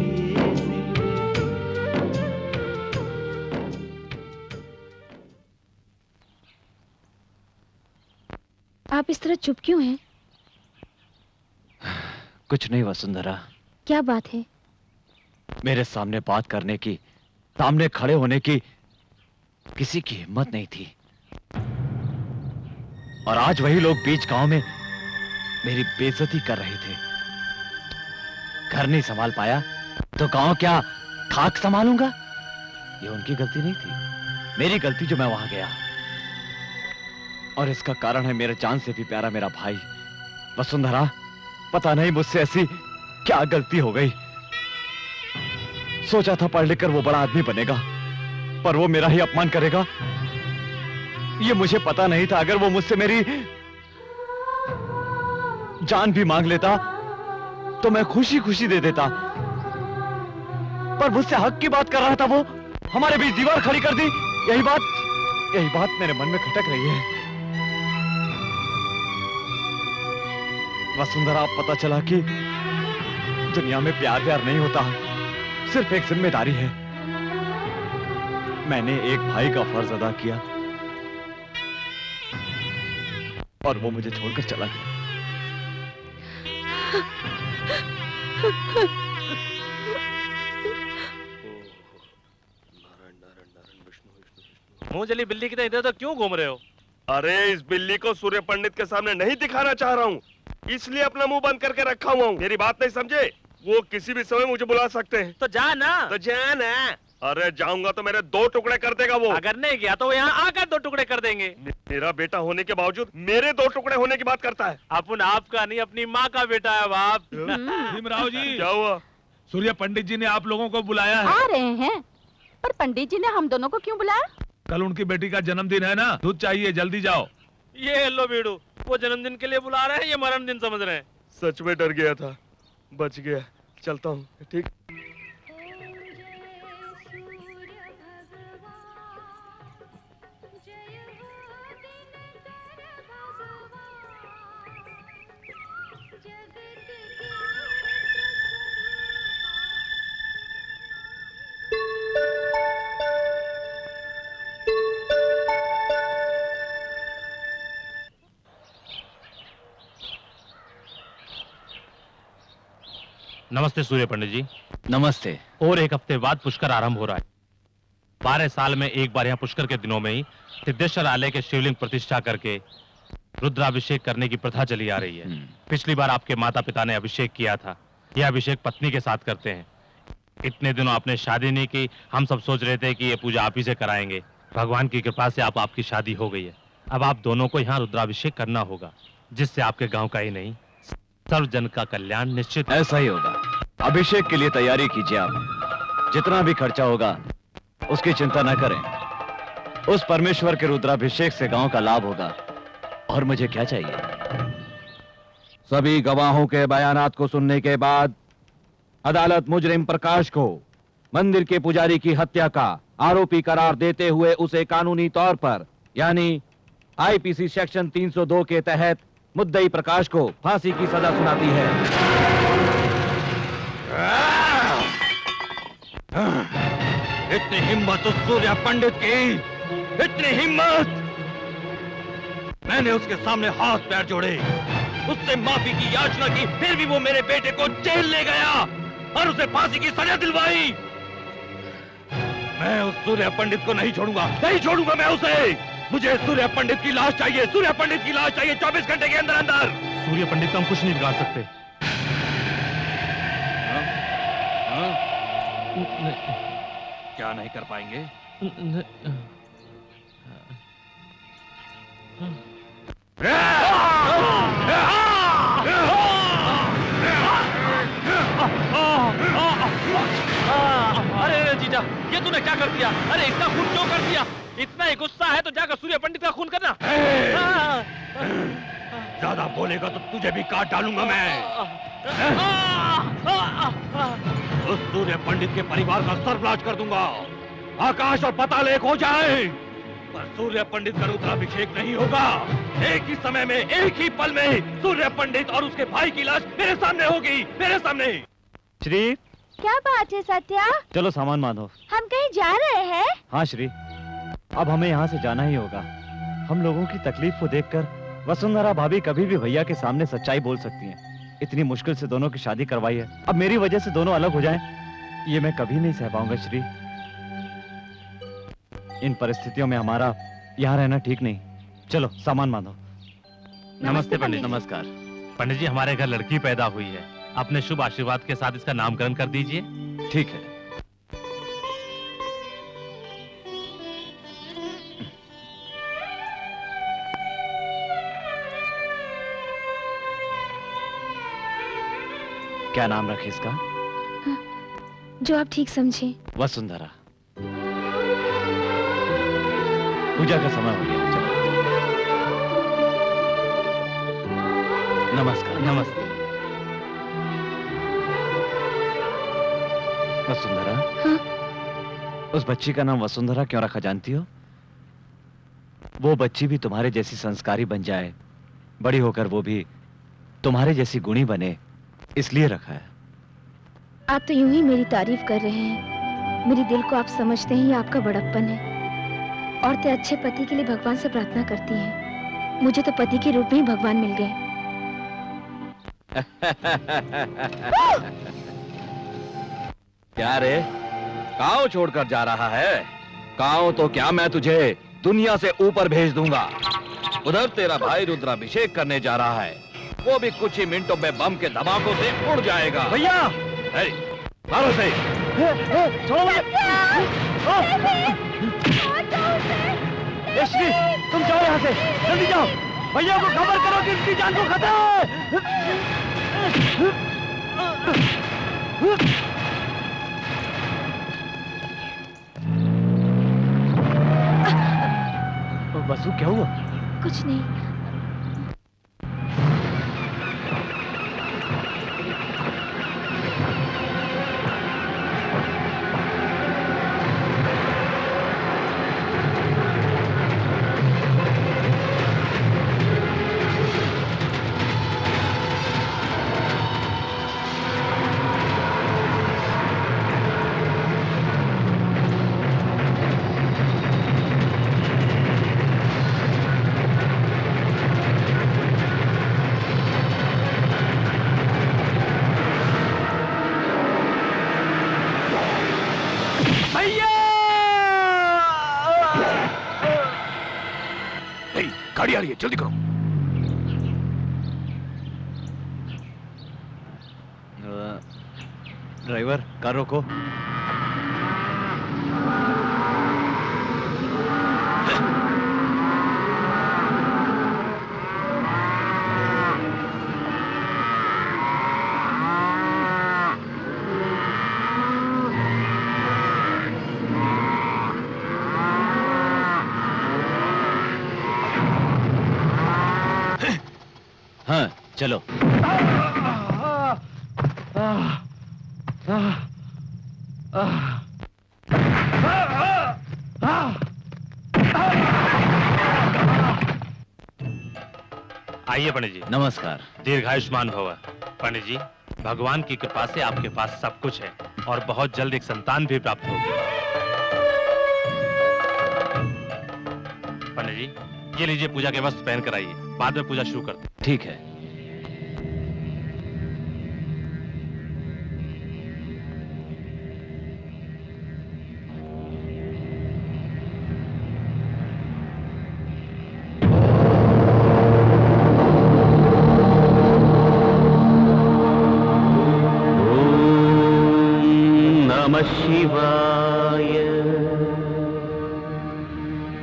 आप इस तरह चुप क्यों हैं? कुछ नहीं वसुंधरा, क्या बात है? मेरे सामने बात करने की, सामने खड़े होने की किसी की हिम्मत नहीं थी। और आज वही लोग बीच गांव में मेरी बेइज्जती कर रहे थे। घर नहीं संभाल पाया तो गांव क्या खाक संभालूंगा? ये उनकी गलती नहीं थी, मेरी गलती जो मैं वहां गया। और इसका कारण है मेरे जान से भी प्यारा मेरा भाई। वसुंधरा, पता नहीं मुझसे ऐसी क्या गलती हो गई। सोचा था पढ़ लिख कर वो बड़ा आदमी बनेगा, पर वो मेरा ही अपमान करेगा। ये मुझे पता नहीं था, अगर वो मुझसे मेरी जान भी मांग लेता तो मैं खुशी खुशी दे देता। पर मुझसे हक की बात कर रहा था वो, हमारे बीच दीवार खड़ी कर दी। यही बात मेरे मन में खटक रही है। वसुंधरा, अब पता चला कि दुनिया में प्यार प्यार नहीं होता, सिर्फ एक जिम्मेदारी है। मैंने एक भाई का फर्ज अदा किया और वो मुझे छोड़कर चला गया। मुंह जली बिल्ली की तरह इधर तो क्यों घूम रहे हो? अरे इस बिल्ली को सूर्य पंडित के सामने नहीं दिखाना चाह रहा हूँ, इसलिए अपना मुंह बंद करके रखा हुआ हूँ। मेरी बात नहीं समझे? वो किसी भी समय मुझे बुला सकते हैं। तो जा ना। तो जा ना। अरे जाऊंगा तो मेरे 2 टुकड़े कर देगा वो। अगर नहीं गया तो वो यहाँ आकर 2 टुकड़े कर देंगे। मेरा बेटा होने के बावजूद मेरे 2 टुकड़े होने की बात करता है। अपन आपका नहीं, अपनी माँ का बेटा है बाप। भीमराव जी, क्या हुआ? सूर्य पंडित जी ने आप लोगों को बुलाया है। आ रहे हैं, पर पंडित जी ने हम दोनों को क्यों बुलाया? कल उनकी बेटी का जन्मदिन है ना, दूध चाहिए, जल्दी जाओ। ये लो बीड़ू, वो जन्मदिन के लिए बुला रहे हैं, ये मरण दिन समझ रहे हैं। सच में डर गया था, बच गया। चलता हूँ, ठीक। नमस्ते सूर्य पंडित जी। नमस्ते। और एक हफ्ते बाद पुष्कर आरंभ हो रहा है। 12 साल में एक बार यहाँ पुष्कर के दिनों में ही सिद्धेश्वर आलय के शिवलिंग प्रतिष्ठा करके रुद्राभिषेक करने की प्रथा चली आ रही है। पिछली बार आपके माता पिता ने अभिषेक किया था। यह अभिषेक पत्नी के साथ करते हैं। इतने दिनों आपने शादी नहीं की। हम सब सोच रहे थे कि ये पूजा आप ही से कराएंगे। भगवान की कृपा से आपकी शादी हो गई है। अब आप दोनों को यहाँ रुद्राभिषेक करना होगा, जिससे आपके गांव का ही नहीं सर्व जन का कल्याण निश्चित। ऐसा ही होगा। अभिषेक के लिए तैयारी कीजिए आप। जितना भी खर्चा होगा उसकी चिंता न करें। उस परमेश्वर के रुद्राभिषेक से गांव का लाभ होगा। और मुझे क्या चाहिए? सभी गवाहों के बयानात को सुनने के बाद अदालत मुजरिम प्रकाश को मंदिर के पुजारी की हत्या का आरोपी करार देते हुए उसे कानूनी तौर पर यानी आईपीसी सेक्शन 302 के तहत मुद्दई प्रकाश को फांसी की सजा सुनाती है। इतनी हिम्मत उस सूर्य पंडित की, इतनी हिम्मत! मैंने उसके सामने हाथ पैर जोड़े, उससे माफी की याचना की, फिर भी वो मेरे बेटे को जेल ले गया और उसे फांसी की सजा दिलवाई। मैं उस सूर्य पंडित को नहीं छोड़ूंगा, नहीं छोड़ूंगा मैं उसे। मुझे सूर्य पंडित की लाश चाहिए, सूर्य पंडित की लाश चाहिए 24 घंटे के अंदर अंदर। सूर्य पंडित को हम कुछ नहीं बिगाड़ सकते। क्या नहीं कर पाएंगे? अरे जीजा, ये तूने क्या कर दिया? अरे इसका खून क्यों कर दिया? इतना ही गुस्सा है तो जाकर सूर्य पंडित का खून करना। ज्यादा बोलेगा तो तुझे भी काट डालूंगा मैं। उस सूर्य पंडित के परिवार का सर्वनाश कर दूंगा। आकाश और पाताल एक हो जाए, पर सूर्य पंडित का रुद्राभिषेक नहीं होगा। एक ही समय में, एक ही पल में सूर्य पंडित और उसके भाई की लाश मेरे सामने होगी, मेरे सामने। श्री, क्या बात है सत्या? चलो सामान बांधो। हम कहीं जा रहे हैं? हाँ श्री, अब हमें यहाँ से जाना ही होगा। हम लोगों की तकलीफ को देखकर वसुंधरा भाभी कभी भी भैया के सामने सच्चाई बोल सकती हैं। इतनी मुश्किल से दोनों की शादी करवाई है, अब मेरी वजह से दोनों अलग हो जाएं, ये मैं कभी नहीं सह पाऊंगा श्री। इन परिस्थितियों में हमारा यहाँ रहना ठीक नहीं। चलो सामान बांधो। नमस्ते पंडित। नमस्कार पंडित जी, हमारे घर लड़की पैदा हुई है। अपने शुभ आशीर्वाद के साथ इसका नामकरण कर दीजिए। ठीक है। क्या नाम रखे इसका? जो आप ठीक समझे। वसुंधरा। पूजा का समय हो गया, चलो। नमस्कार। नमस्ते। वसुंधरा। हाँ? उस बच्ची का नाम वसुंधरा क्यों रखा जानती हो? वो बच्ची भी तुम्हारे जैसी संस्कारी बन जाए, बड़ी होकर वो भी तुम्हारे जैसी गुणी बने, इसलिए रखा है। आप तो यूं ही मेरी तारीफ कर रहे हैं। मेरे दिल को आप समझते ही आपका बड़प्पन है। औरतें अच्छे पति के लिए भगवान से प्रार्थना करती हैं। मुझे तो पति के रूप में ही भगवान मिल गए। क्या रे, गांव छोड़कर जा रहा है? गांव तो क्या, मैं तुझे दुनिया से ऊपर भेज दूंगा। उधर तेरा भाई रुद्राभिषेक करने जा रहा है, वो भी कुछ ही मिनटों में बम के धमाकों से उड़ जाएगा। भैया मारो से। श्री, तुम जाओ यहाँ से, जल्दी जाओ। भैया को खबर करो कि इसकी जान को खतरा है। वसु, क्या हुआ? कुछ नहीं। गाड़ी आ रही है, जल्दी करो। ड्राइवर, कार रोको। हाँ, चलो। आइए पंडित जी। नमस्कार। दीर्घायुष्मान भव। पंडित जी, भगवान की कृपा से आपके पास सब कुछ है और बहुत जल्द एक संतान भी प्राप्त होगी। पंडित जी, ये लीजिए पूजा के वस्त्र पहन कर आइए, बाद में पूजा शुरू करते हैं। ठीक है। शिवाय।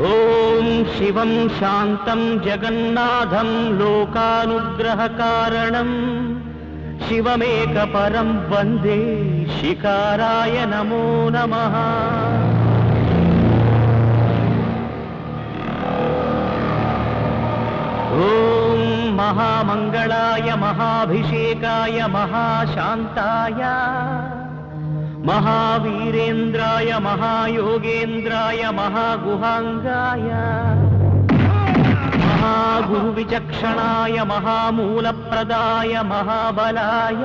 ओम शिवं शांतं जगन्नाथं लोकानुग्रहकारणं शिवमेकपरं वन्दे शिकाराय नमो नमः। ओम महामंगलाय महाभिषेकाय महाशांताय महावीरेन्द्राय महायोगेन्द्राय महागुहांगाय महागुरुविचक्षणाय महामूलप्रदाय महाबलाय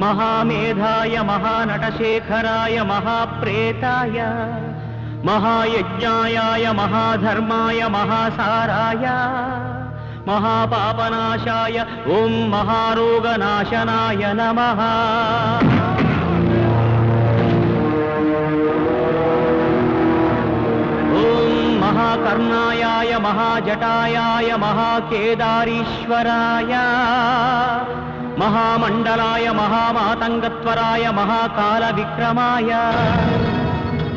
महामेधाय महानटशेखराय महाप्रेताय महायज्ञाय महाधर्माय महासाराय महापापनाशाय ओम महारोगनाशनाय नमः। महाकर्णायाय महाजटायाय महाकेदारीश्वराय महामंडलाय महामातंगत्वराय महाकालविक्रमाय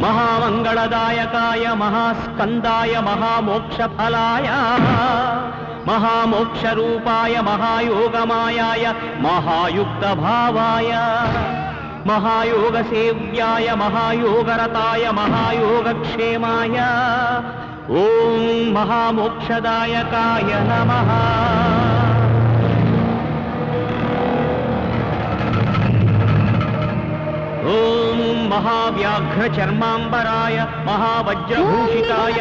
महामंगलदायकाय महास्कंदाय महामोक्षफलाय महामोक्षरूपाय महायोगमायाय महायुक्तभावाय महायोगसेव्याय महायोगरताय महायोगक्षेमाय ओम महामोक्षदायकाय नमः। ओम महाव्याघ्रचर्मांबराय महावज्रभूषिताय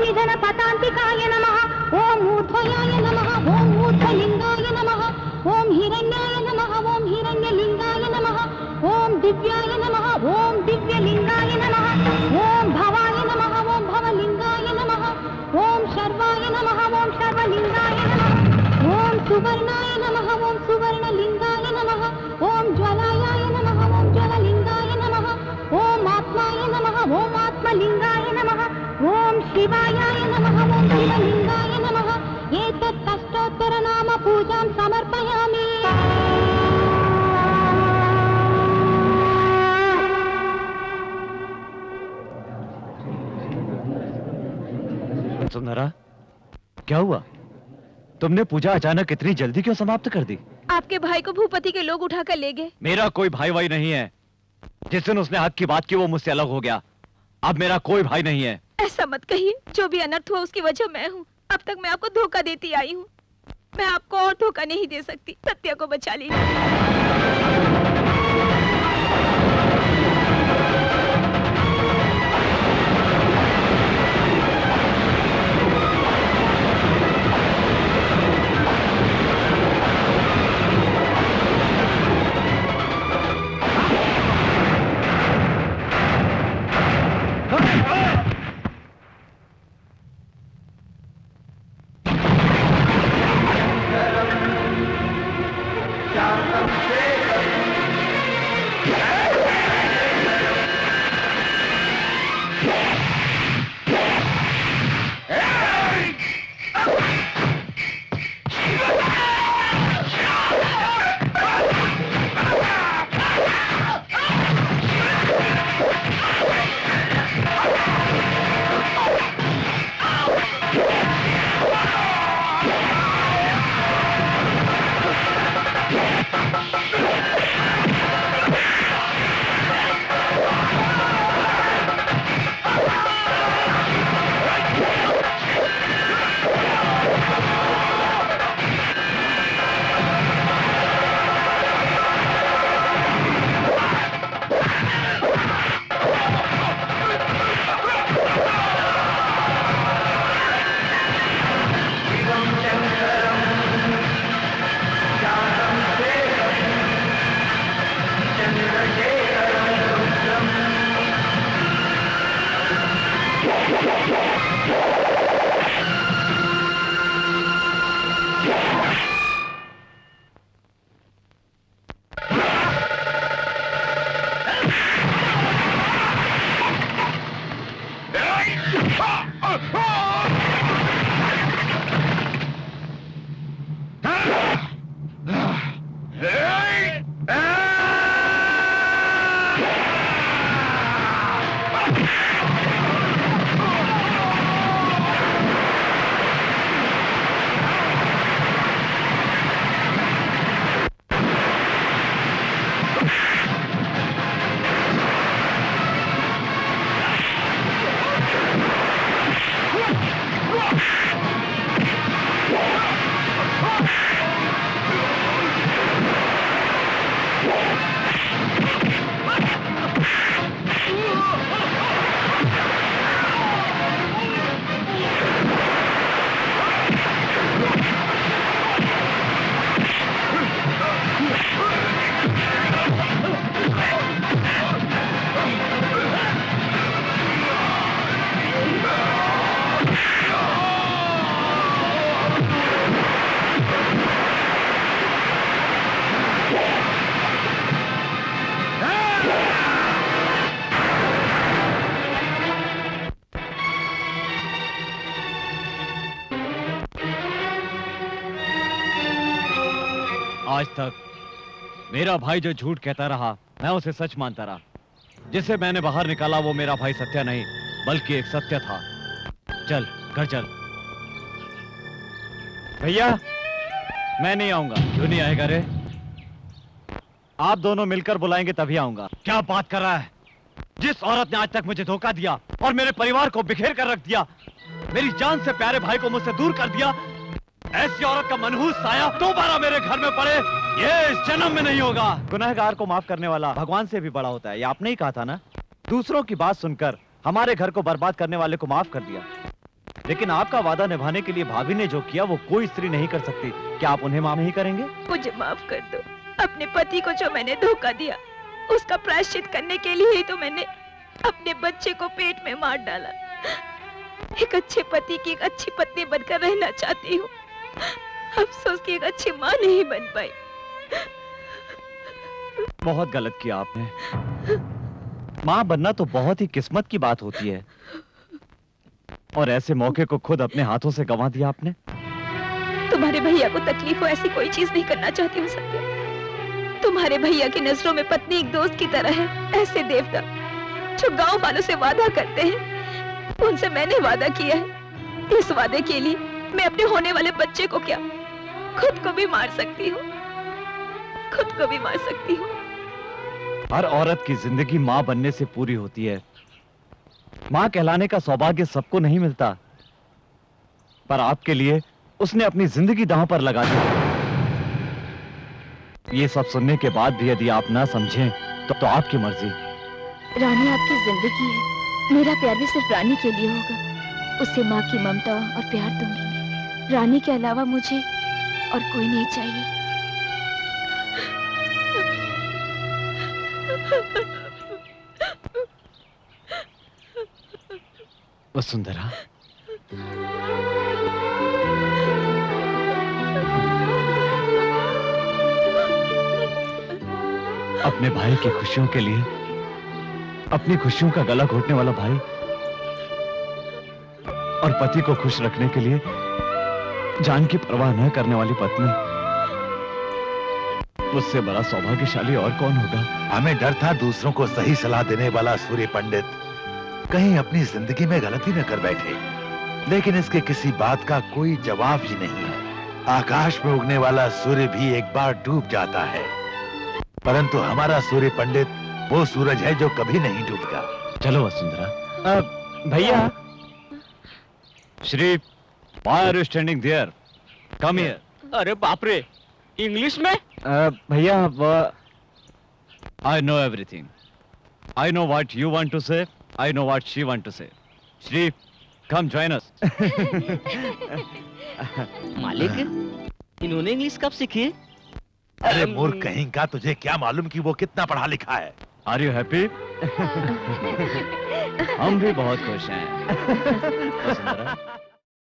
निधनपतान्तिकाय नमः। ओम ऊर्ध्वयाय नमः। ओम ऊर्ध्वलिंगाय नमः। ओम हिरण्याय नमः। ओम हिरण्यलिंगाय नमः। ओम दिव्याय नमः। ओम दिव्यलिंगाय नमः। ओम भवाय नमः। ओम भवलिंगाय नमः। ओम शर्वाय नमः। ओम शर्वलिंगाय नमः। ओम सुवर्णाय नमः। ओम सुवर्णलिंगाय नमः। ओम ज्वलायाय नमः। ओम ज्वललिंगाय नमः। ओम आत्माय नमः। ओम आत्मलिंगाय नमः। ओम शिवायाय नमः। ओम शिवलिंगाय नमः। एतत् अष्टोत्तर नाम पूजां समर्पयामि। सुंदरा, क्या हुआ? तुमने पूजा अचानक इतनी जल्दी क्यों समाप्त कर दी? आपके भाई को भूपति के लोग उठाकर ले गए। मेरा कोई भाई वाई नहीं है। जिस दिन उसने हक की बात की वो मुझसे अलग हो गया। अब मेरा कोई भाई नहीं है। ऐसा मत कहिए, जो भी अनर्थ हुआ उसकी वजह मैं हूँ। अब तक मैं आपको धोखा देती आई हूँ। मैं आपको और धोखा नहीं दे सकती। सत्या को बचा लीजिए। शांतं शेखरं आज तक मेरा भाई जो झूठ कहता रहा, मैं उसे सच मानता रहा। जिसे मैंने बाहर निकाला वो मेरा भाई सत्य नहीं, बल्कि एक सत्य था। चल घर चल। भैया मैं नहीं आऊंगा। क्यों नहीं आएगा रे? आप दोनों मिलकर बुलाएंगे तभी आऊंगा। क्या बात कर रहा है? जिस औरत ने आज तक मुझे धोखा दिया और मेरे परिवार को बिखेर कर रख दिया, मेरी जान से प्यारे भाई को मुझसे दूर कर दिया, ऐसी औरत का मनहूस साया दोबारा मेरे घर में पड़े, ये इस जन्म में नहीं होगा। गुनहगार को माफ करने वाला भगवान से भी बड़ा होता है, ये आपने ही कहा था ना। दूसरों की बात सुनकर हमारे घर को बर्बाद करने वाले को माफ कर दिया, लेकिन आपका वादा निभाने के लिए भाभी ने जो किया वो कोई स्त्री नहीं कर सकती। क्या आप उन्हें माफ नहीं करेंगे? मुझे माफ कर दो। अपने पति को जो मैंने धोखा दिया, उसका प्रायश्चित करने के लिए ही तो मैंने अपने बच्चे को पेट में मार डाला। एक अच्छे पति की एक अच्छी पत्नी बनकर रहना चाहती हूँ, अफसोस की एक अच्छी माँ नहीं बन पाई। बहुत गलत किया आपने। माँ बनना तो बहुत ही किस्मत की बात होती है, और ऐसे मौके को खुद अपने हाथों से गंवा दिया आपने। तुम्हारे भैया को तकलीफ हो ऐसी कोई चीज नहीं करना चाहती हूँ सत्य। तुम्हारे भैया की नजरों में पत्नी एक दोस्त की तरह है। ऐसे देवता जो गांव वालों से वादा करते हैं, उनसे मैंने वादा किया है। इस वादे के लिए मैं अपने होने वाले बच्चे को क्या, खुद को भी मार सकती हूँ, खुद को भी मार सकती हूँ। हर औरत की जिंदगी माँ बनने से पूरी होती है। माँ कहलाने का सौभाग्य सबको नहीं मिलता, पर आपके लिए उसने अपनी जिंदगी दांव पर लगा दी। ये सब सुनने के बाद भी यदि आप ना समझें तो आपकी मर्जी। रानी आपकी जिंदगी है, मेरा प्यार भी सिर्फ रानी के लिए होगा। उससे माँ की ममता और प्यार दूंगी मैं। रानी के अलावा मुझे और कोई नहीं चाहिए। वसुंधरा, अपने भाई की खुशियों के लिए अपनी खुशियों का गला घोटने वाला भाई और पति को खुश रखने के लिए जान की परवाह न करने वाली पत्नी, उससे बड़ा सौभाग्यशाली और कौन होगा? हमें डर था दूसरों को सही सलाह देने वाला सूर्य पंडित कहीं अपनी जिंदगी में गलती न कर बैठे। लेकिन इसके किसी बात का कोई जवाब ही नहीं है। आकाश में उगने वाला सूर्य भी एक बार डूब जाता है, परंतु हमारा सूर्य पंडित वो सूरज है जो कभी नहीं डूबता। चलो वसुंधरा। भैया, Shri, why are you standing there? Come here. अरे बाप रे, इंग्लिश में? भैया, I know everything. I know what you want to say. I know what she want to say. Shri, come join us. मालिक, इन्होंने इंग्लिश कब सीखी? अरे मूर्ख कहीं का, तुझे क्या मालूम कि वो कितना पढ़ा लिखा है? Are you happy? हम भी बहुत खुश हैं। वसुंधरा,